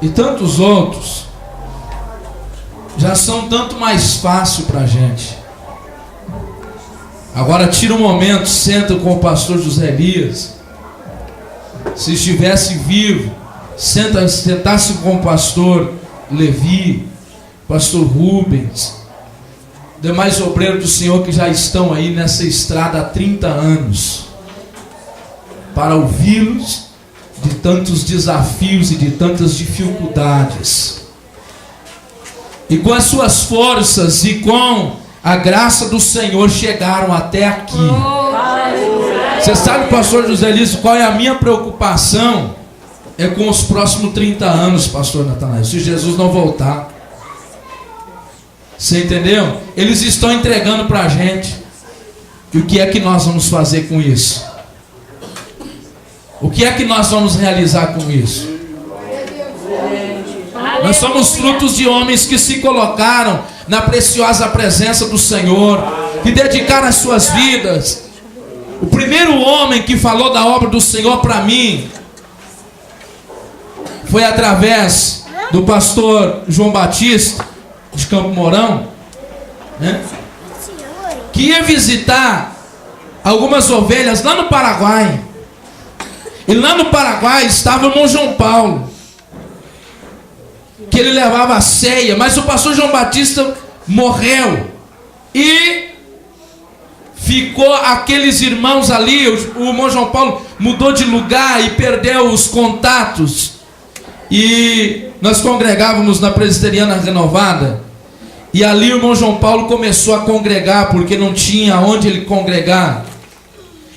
e tantos outros, já são tanto mais fácil para a gente. Agora tira um momento, senta com o pastor José Elias. Se estivesse vivo, sentasse com o pastor Levi, pastor Rubens, demais obreiros do Senhor que já estão aí nessa estrada há 30 anos, para ouvi-los de tantos desafios e de tantas dificuldades. E com as suas forças e com a graça do Senhor chegaram até aqui. Você sabe, pastor José Elias, qual é a minha preocupação? É com os próximos 30 anos, pastor Natanael, se Jesus não voltar. Você entendeu? Eles estão entregando para a gente. E o que é que nós vamos fazer com isso? O que é que nós vamos realizar com isso? Nós somos frutos de homens que se colocaram na preciosa presença do Senhor, que dedicaram as suas vidas. O primeiro homem que falou da obra do Senhor para mim foi através do pastor João Batista de Campo Mourão, né? Que ia visitar algumas ovelhas lá no Paraguai. E lá no Paraguai estava o irmão João Paulo, que ele levava a ceia, mas o pastor João Batista morreu e ficou aqueles irmãos ali. O irmão João Paulo mudou de lugar e perdeu os contatos. E nós congregávamos na Presbiteriana Renovada, e ali o irmão João Paulo começou a congregar, porque não tinha onde ele congregar.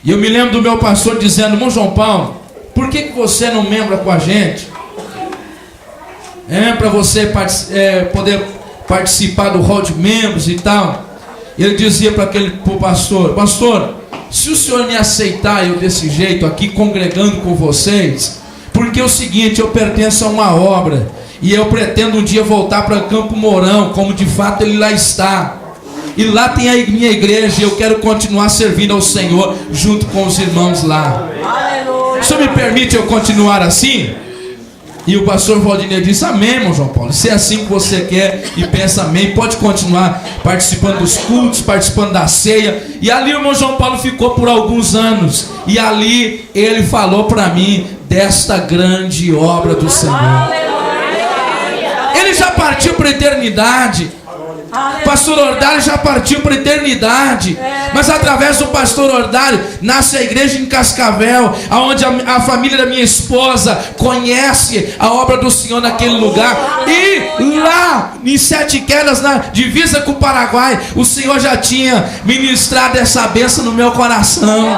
E eu me lembro do meu pastor dizendo: irmão João Paulo, por que você não membra com a gente? Para você poder participar do hall de membros e tal. Ele dizia para o pastor: pastor, se o senhor me aceitar eu desse jeito aqui congregando com vocês, porque é o seguinte, eu pertenço a uma obra e eu pretendo um dia voltar para Campo Mourão, como de fato ele lá está, e lá tem a minha igreja, e eu quero continuar servindo ao Senhor junto com os irmãos lá. O senhor me permite eu continuar assim? E o pastor Valdinei disse: amém, irmão João Paulo, se é assim que você quer e pensa, amém, pode continuar participando dos cultos, participando da ceia. E ali o irmão João Paulo ficou por alguns anos, e ali ele falou para mim desta grande obra do Senhor. Ele já partiu para a eternidade. Pastor Ordalho já partiu para a eternidade. Mas através do pastor Ordalho nasce a igreja em Cascavel, onde a família da minha esposa conhece a obra do Senhor naquele lugar. E lá em Sete Quedas, na divisa com o Paraguai, o Senhor já tinha ministrado essa bênção no meu coração.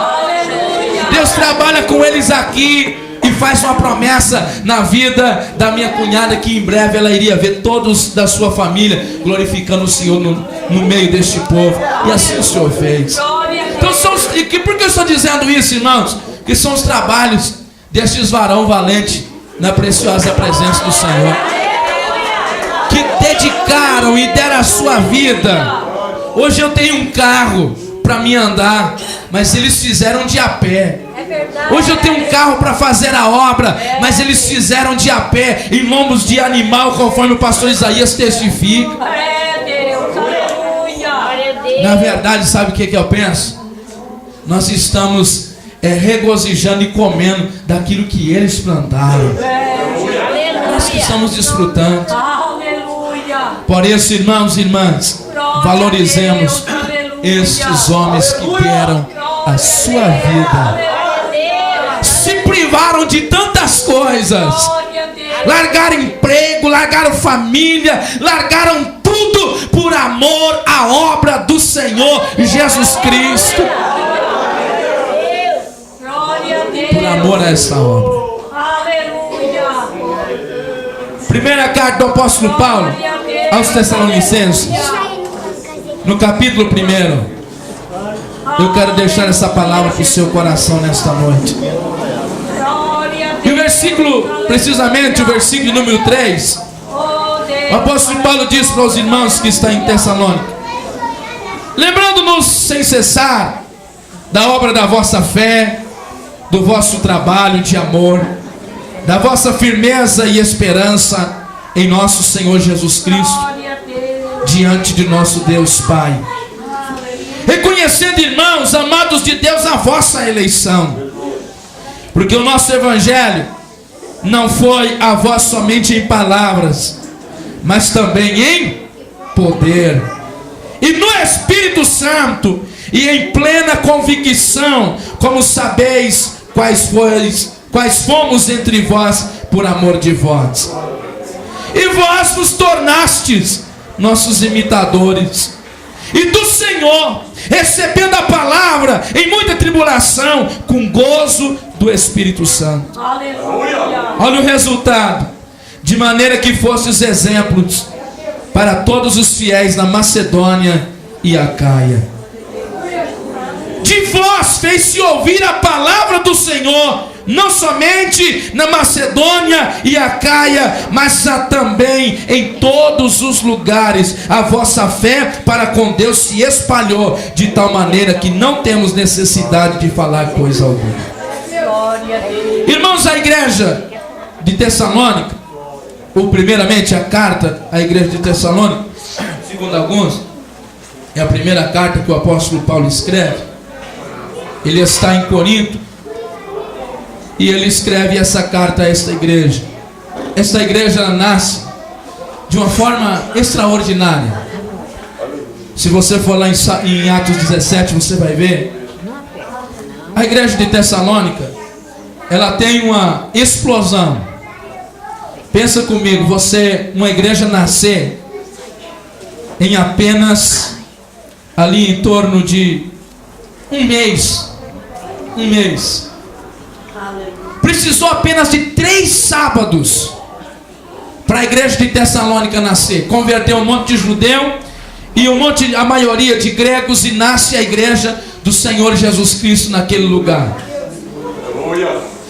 Deus trabalha com eles aqui e faz uma promessa na vida da minha cunhada, que em breve ela iria ver todos da sua família glorificando o Senhor no meio deste povo. E assim o Senhor fez. Então, por que eu estou dizendo isso, irmãos? Que são os trabalhos destes varão valente na preciosa presença do Senhor, que dedicaram e deram a sua vida. Hoje eu tenho um carro para me andar, mas eles fizeram de a pé. Hoje eu tenho um carro para fazer a obra, mas eles fizeram de a pé, em lombos de animal, conforme o pastor Isaías testifica. Na verdade, sabe o que eu penso? Nós estamos regozijando e comendo daquilo que eles plantaram. Nós que estamos desfrutando. Por isso, irmãos e irmãs, valorizemos estes homens que deram a sua vida, se privaram de tantas coisas, largaram emprego, largaram família, largaram tudo por amor à obra do Senhor Jesus Cristo, por amor a essa obra. Primeira carta do apóstolo Paulo aos Tessalonicenses, no capítulo 1. Eu quero deixar essa palavra para o seu coração nesta noite. E o versículo, precisamente o versículo número 3, o apóstolo Paulo diz para os irmãos que estão em Tessalônica: lembrando-nos sem cessar da obra da vossa fé, do vosso trabalho de amor, da vossa firmeza e esperança em nosso Senhor Jesus Cristo, diante de nosso Deus Pai. Reconhecendo, irmãos, amados de Deus, a vossa eleição, porque o nosso evangelho não foi a vós somente em palavras, mas também em poder, e no Espírito Santo, e em plena convicção, como sabeis quais fomos entre vós por amor de vós. E vós vos tornastes nossos imitadores, e do Senhor, recebendo a palavra em muita tribulação, com gozo do Espírito Santo. Aleluia. Olha o resultado: de maneira que fostes exemplos para todos os fiéis na Macedônia e Acaia. De vós fez-se ouvir a palavra do Senhor, não somente na Macedônia e Acaia, mas também em todos os lugares. A vossa fé para com Deus se espalhou, de tal maneira que não temos necessidade de falar coisa alguma. Irmãos, a igreja de Tessalônica, ou primeiramente a carta à igreja de Tessalônica, segundo alguns, é a primeira carta que o apóstolo Paulo escreve. Ele está em Corinto e ele escreve essa carta a esta igreja. Esta igreja nasce de uma forma extraordinária. Se você for lá em Atos 17, você vai ver. A igreja de Tessalônica, ela tem uma explosão. Pensa comigo, uma igreja nascer em apenas ali em torno de um mês. Precisou apenas de 3 sábados para a igreja de Tessalônica nascer. Converteu um monte de judeu e a maioria de gregos, e nasce a igreja do Senhor Jesus Cristo naquele lugar,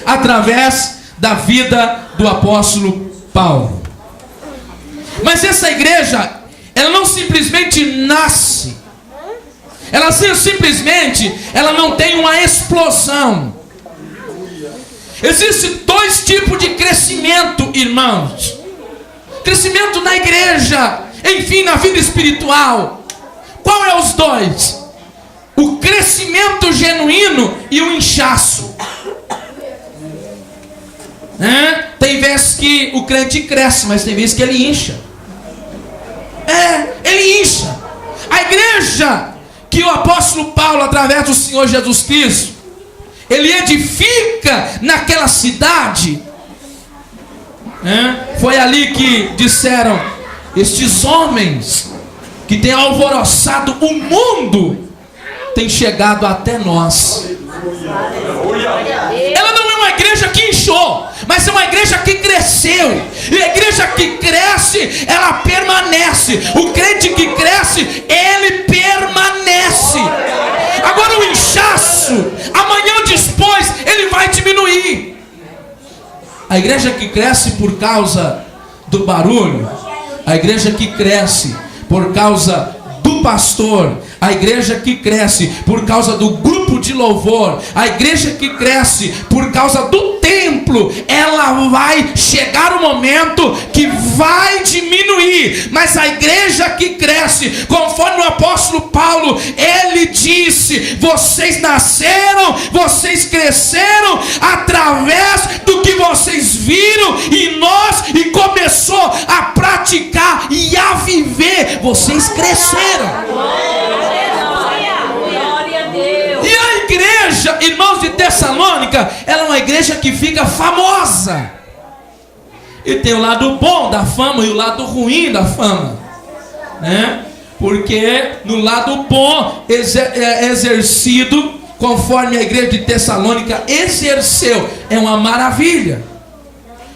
através da vida do apóstolo Paulo. Mas essa igreja, ela não simplesmente nasce, ela não tem uma explosão. Existem 2 tipos de crescimento, irmãos: crescimento na igreja, enfim, na vida espiritual. Qual é os 2? O crescimento genuíno e o inchaço. Tem vezes que o crente cresce, mas tem vezes que ele incha. igreja que o apóstolo Paulo, através do Senhor Jesus Cristo, ele edifica naquela cidade, foi ali que disseram: estes homens que têm alvoroçado o mundo têm chegado até nós. Ela não é uma igreja que inchou, mas é uma igreja que cresceu. E a igreja que cresce, ela permanece. O crente que cresce, ele permanece. Agora o inchaço, amanhã ou depois, ele vai diminuir. A igreja que cresce por causa do barulho, a igreja que cresce por causa do pastor, a igreja que cresce por causa do grupo de louvor, a igreja que cresce por causa do templo, ela vai chegar um momento que vai diminuir. Mas a igreja que cresce, conforme o apóstolo Paulo, ele disse: vocês nasceram, vocês cresceram através do que vocês viram e começou a praticar e a viver. Vocês cresceram. E a igreja, irmãos, de Tessalônica, ela é uma igreja que fica famosa. E tem o lado bom da fama e o lado ruim da fama, né? Porque no lado bom exercido, conforme a igreja de Tessalônica exerceu, é uma maravilha.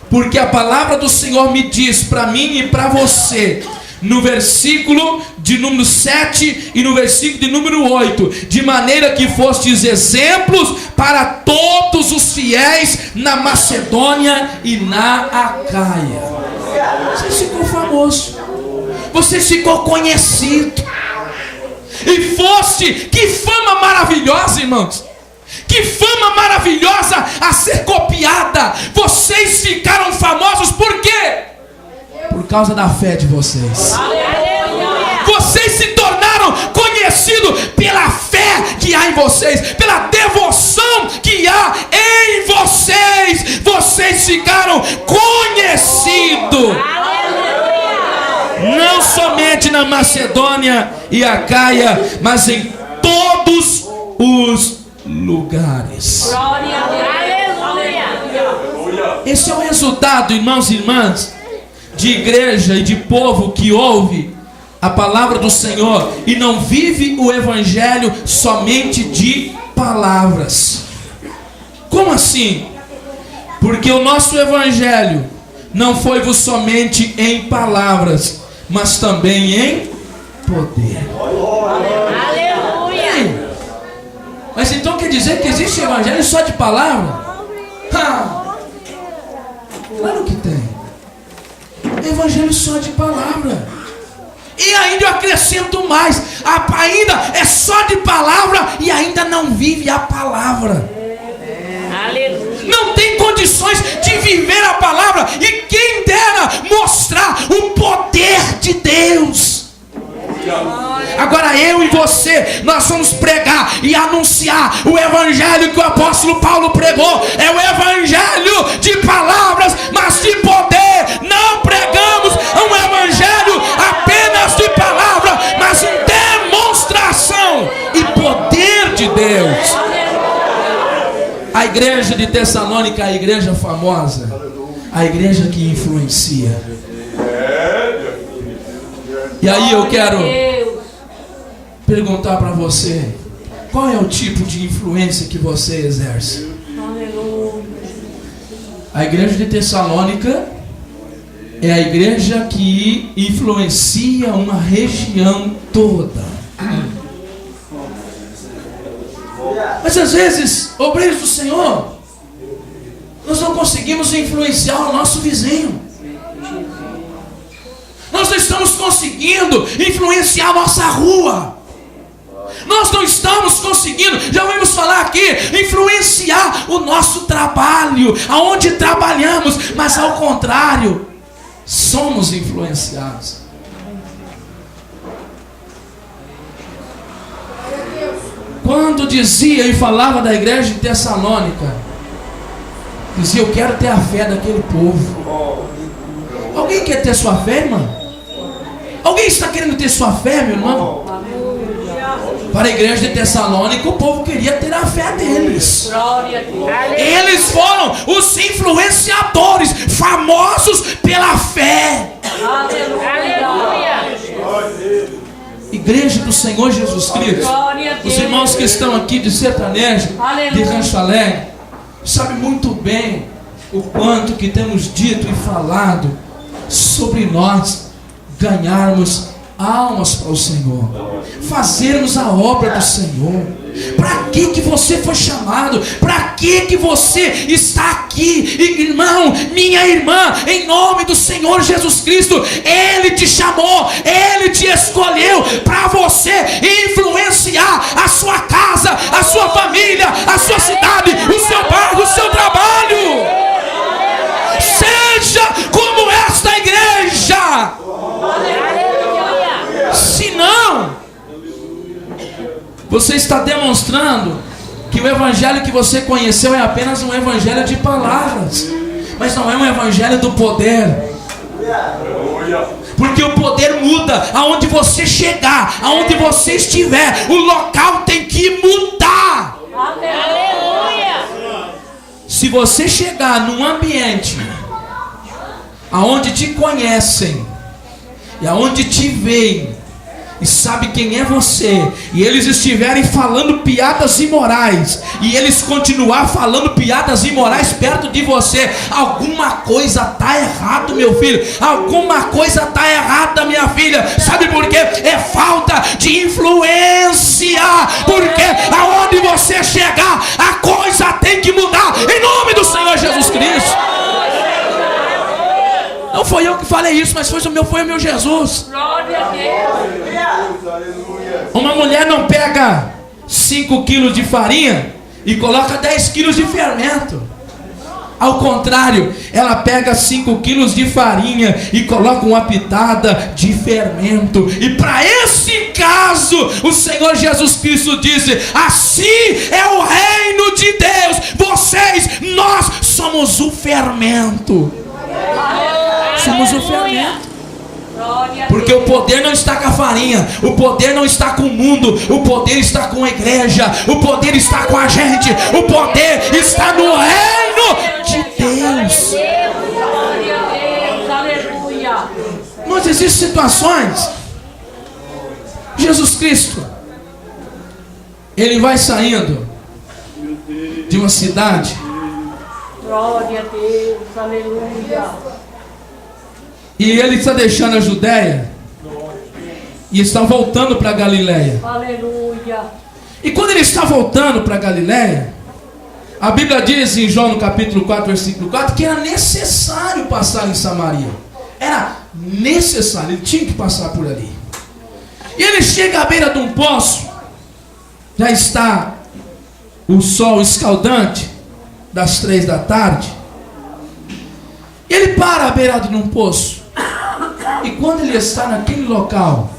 Porque a palavra do Senhor me diz para mim e para você, no versículo de número 7 e no versículo de número 8, de maneira que fostes exemplos para todos os fiéis na Macedônia e na Acaia. Você ficou famoso, você ficou conhecido, e foste, que fama maravilhosa, irmãos, que fama maravilhosa a ser copiada. Vocês ficaram famosos por quê? Por causa da fé de vocês. Vocês se tornaram conhecidos pela fé que há em vocês, pela devoção que há em vocês. Vocês ficaram conhecidos. Não somente na Macedônia e Acaia, mas em todos os lugares. Esse é o resultado, irmãos e irmãs, de igreja e de povo que ouve a palavra do Senhor e não vive o evangelho somente de palavras. Como assim? Porque o nosso evangelho não foi somente em palavras, mas também em poder. Aleluia! Mas então quer dizer que existe evangelho só de palavra? Claro que tem. Evangelho só de palavra. E ainda eu acrescento mais: ainda é só de palavra e ainda não vive a palavra. Aleluia. Não tem condições de viver a palavra, e quem dera mostrar o poder de Deus. Agora eu e você, nós vamos pregar e anunciar o evangelho que o apóstolo Paulo pregou. É o evangelho de palavras, mas de poder. Não pregamos um evangelho apenas de palavra, mas em demonstração e poder de Deus. A igreja de Tessalônica, a igreja famosa, a igreja que influencia. E aí eu quero perguntar para você: qual é o tipo de influência que você exerce? A igreja de Tessalônica é a igreja que influencia uma região toda. Mas às vezes, obreiros do Senhor, nós não conseguimos influenciar o nosso vizinho. Nós não estamos conseguindo influenciar a nossa rua. Nós não estamos conseguindo, já ouvimos falar aqui, influenciar o nosso trabalho, aonde trabalhamos, mas ao contrário, somos influenciados. Quando dizia e falava da igreja de Tessalônica, dizia: eu quero ter a fé daquele povo. Alguém quer ter sua fé, irmão? Alguém está querendo ter sua fé, meu irmão? para a igreja de Tessalônica, o povo queria ter a fé deles. Eles foram os influenciadores, famosos pela fé. Igreja do Senhor Jesus Cristo, os irmãos que estão aqui de Sertanejo, de Rancho Alegre, sabem muito bem o quanto que temos dito e falado sobre nós ganharmos almas para o Senhor, fazermos a obra do Senhor. Para que você foi chamado? Para que você está aqui? Irmão, minha irmã, em nome do Senhor Jesus Cristo, Ele te chamou, Ele te escolheu para você influenciar a sua casa, a sua família, a sua cidade, o seu bairro, o seu trabalho. Seja como esta igreja. Se não, você está demonstrando que o evangelho que você conheceu é apenas um evangelho de palavras, mas não é um evangelho do poder. Porque o poder muda aonde você chegar, aonde você estiver, o local tem que mudar. Se você chegar num ambiente aonde te conhecem e aonde te veem e sabe quem é você, e eles estiverem falando piadas imorais, e eles continuar falando piadas imorais perto de você, alguma coisa está errado, meu filho, alguma coisa está errada, minha filha. Sabe por quê? É falta de influência, porque aonde você chegar, a coisa tem que mudar, em nome do Senhor Jesus Cristo. Não foi eu que falei isso, mas foi o meu Jesus. Uma mulher não pega 5 quilos de farinha e coloca 10 quilos de fermento. Ao contrário, ela pega 5 quilos de farinha e coloca uma pitada de fermento. E para esse caso, o Senhor Jesus Cristo disse: assim é o reino de Deus. Nós somos o fermento. Somos o fermento. Porque o poder não está com a farinha, o poder não está com o mundo, o poder está com a igreja, o poder está com a gente, o poder está no reino de Deus. Mas existem situações. Jesus Cristo, Ele vai saindo de uma cidade. Glória a Deus, aleluia. E ele está deixando a Judéia e está voltando para Galiléia. Aleluia. E quando ele está voltando para Galiléia, a Bíblia diz em João no capítulo 4, versículo 4, que era necessário passar em Samaria. Era necessário, ele tinha que passar por ali. E ele chega à beira de um poço, já está o sol escaldante das 3 da tarde. Ele para à beira de um poço. E quando ele está naquele local,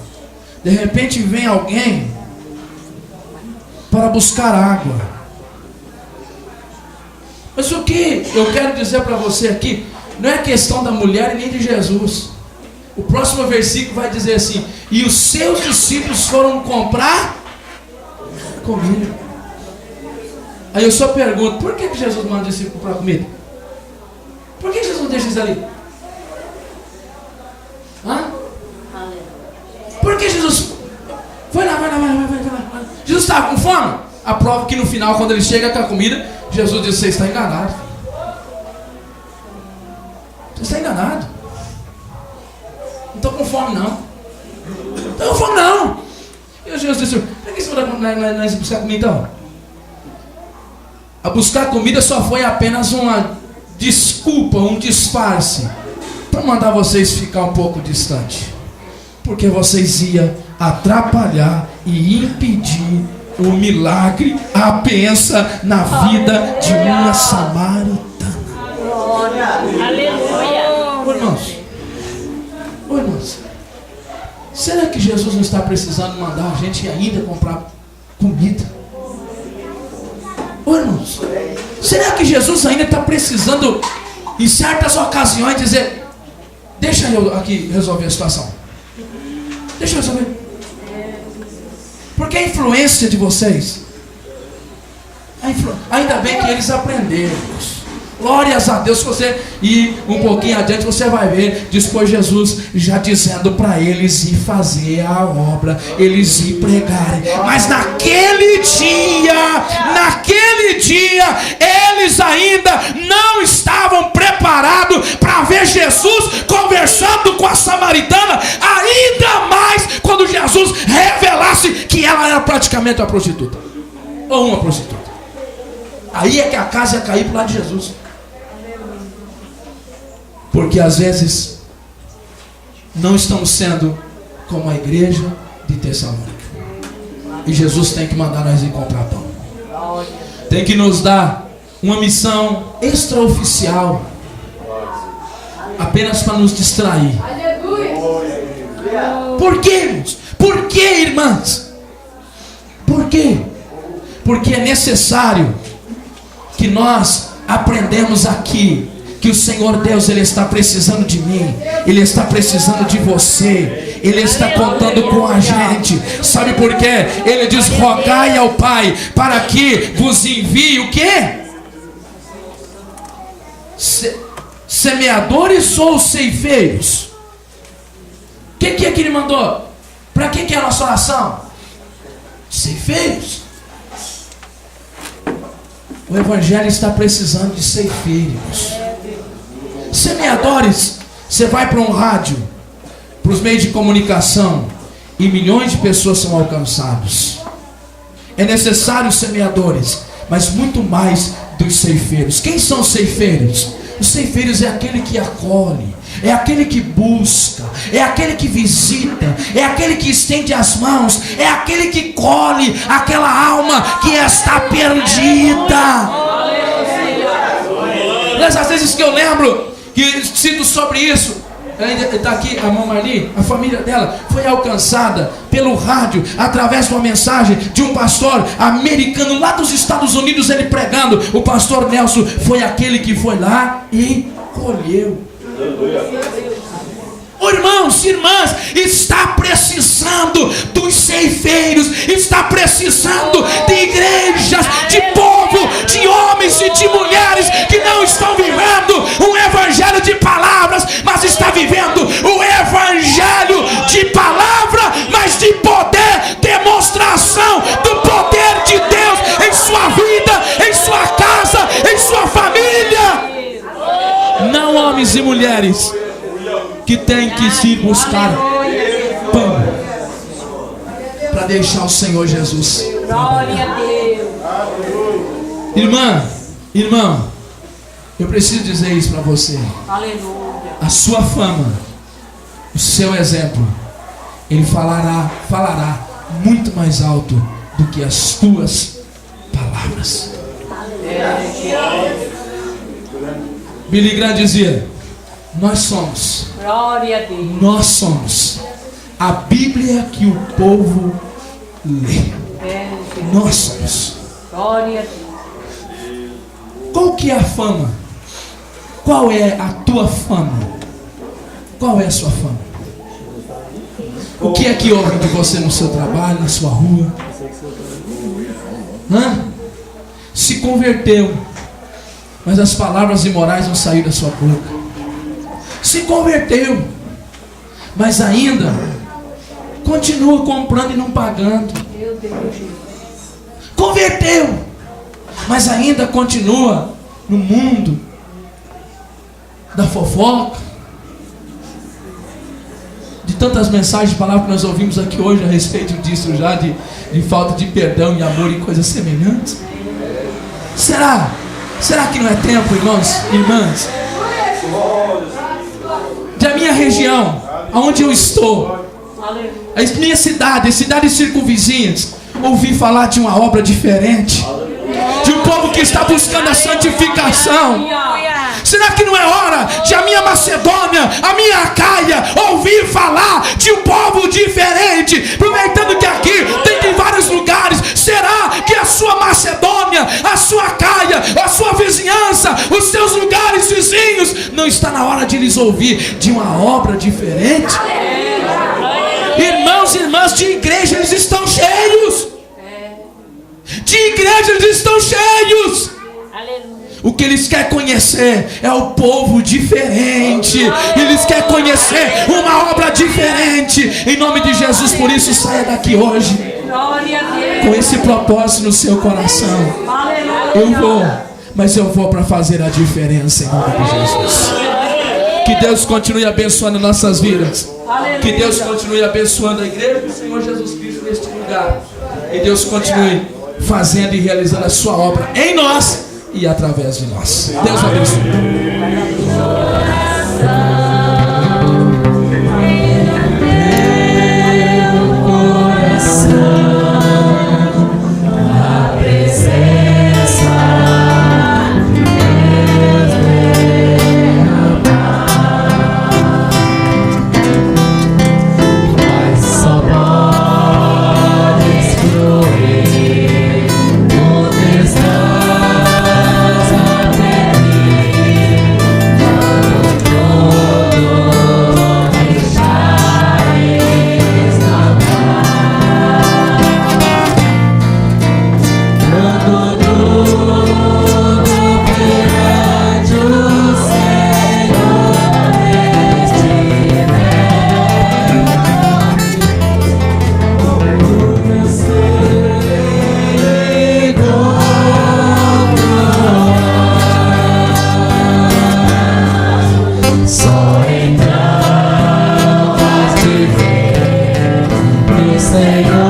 de repente vem alguém para buscar água. Mas o que eu quero dizer para você aqui, não é questão da mulher e nem de Jesus. O próximo versículo vai dizer assim: e os seus discípulos foram comprar comida. Aí eu só pergunto, por que Jesus manda o discípulo comprar comida? Por que Jesus não deixa isso ali? Hã? Por que Jesus vai lá. Jesus estava com fome? A prova que no final, quando ele chega com a comida, Jesus diz: você está enganado. Você está enganado. Não estou com fome não. Não estou com fome não. E Jesus disse: por que você vai buscar comida então? A buscar comida só foi apenas uma desculpa, um disfarce para mandar vocês ficar um pouco distante, porque vocês iam atrapalhar e impedir o milagre, a bênção na vida de uma samaritana. Aleluia. Ô irmãos, será que Jesus não está precisando mandar a gente ainda comprar comida? Ô irmãos, será que Jesus ainda está precisando, em certas ocasiões, dizer: deixa eu aqui resolver a situação, deixa eu resolver? Porque a influência de vocês, ainda bem que eles aprenderam. Glórias a Deus. Se você ir um pouquinho adiante, você vai ver depois Jesus já dizendo para eles ir fazer a obra, eles ir pregarem. Mas naquele dia, eles ainda não estavam preparados para ver Jesus conversando com a samaritana, ainda mais quando Jesus revelasse que ela era praticamente uma prostituta, ou uma prostituta. Aí é que a casa ia cair para o lado de Jesus. Porque às vezes não estamos sendo como a igreja de Tessalônica. E Jesus tem que mandar nós ir comprar pão. Tem que nos dar uma missão extraoficial, apenas para nos distrair. Por quê, irmãos? Por quê, irmãs? Por quê? Porque é necessário que nós aprendemos aqui que o Senhor Deus, Ele está precisando de mim, Ele está precisando de você, Ele está contando com a gente. Sabe por quê? Ele diz: rogai ao Pai para que vos envie o quê? Semeadores ou ceifeiros? O que é que Ele mandou? Para que é a nossa oração? Ceifeiros. O Evangelho está precisando de ceifeiros. Semeadores, você vai para um rádio, para os meios de comunicação, e milhões de pessoas são alcançados. É necessário semeadores, mas muito mais dos ceifeiros. Quem são os ceifeiros? Os ceifeiros é aquele que acolhe, é aquele que busca, é aquele que visita, é aquele que estende as mãos, é aquele que colhe aquela alma que está perdida. Às vezes que eu lembro, que cito sobre isso, ainda está aqui a mãe Marli, a família dela foi alcançada pelo rádio, através de uma mensagem de um pastor americano lá dos Estados Unidos, ele pregando. O pastor Nelson foi aquele que foi lá e colheu. Irmãos, irmãs, está precisando dos ceifeiros, está precisando de igrejas, de povo, de homens e de mulheres que não estão vivendo um evangelho de palavras, mas está vivendo o evangelho de palavra, mas de poder, demonstração do poder de Deus em sua vida, em sua casa, em sua família. Não homens e mulheres que tem que se buscar pão para deixar o Senhor Jesus trabalhar. Irmão, eu preciso dizer isso para você. A sua fama, o seu exemplo, ele falará muito mais alto do que as tuas palavras. Billy Graham dizia: nós somos a Bíblia que o povo lê. Nós somos. Qual que é a fama? Qual é a tua fama? Qual é a sua fama? O que é que ouvem de você no seu trabalho, na sua rua? Se converteu, mas as palavras imorais não saíram da sua boca. Se converteu, mas ainda continua comprando e não pagando. Converteu, mas ainda continua no mundo da fofoca, de tantas mensagens de palavra que nós ouvimos aqui hoje a respeito disso já, de falta de perdão e amor e coisas semelhantes. Será que não é tempo, irmãos, irmãs, da minha região, aonde eu estou, a minha cidade, cidades circunvizinhas, ouvir falar de uma obra diferente, de um povo que está buscando a santificação? Será que não é hora de a minha Macedônia, a minha Acaia, ouvir falar de um povo diferente? Aproveitando que aqui tem vários lugares, será que a sua Macedônia, a sua Acaia, a sua vizinhança, os seus lugares vizinhos, não está na hora de lhes ouvir de uma obra diferente? Irmãos irmãos e irmãs, de igreja eles estão cheios. De igreja eles estão cheios. O que eles querem conhecer é o povo diferente. Eles querem conhecer uma obra diferente. Em nome de Jesus, por isso saia daqui hoje com esse propósito no seu coração. Eu vou, mas eu vou para fazer a diferença em nome de Jesus. Que Deus continue abençoando nossas vidas. Que Deus continue abençoando a igreja do Senhor Jesus Cristo neste lugar. E Deus continue fazendo e realizando a sua obra em nós e através de nós. Deus abençoe. Senhor.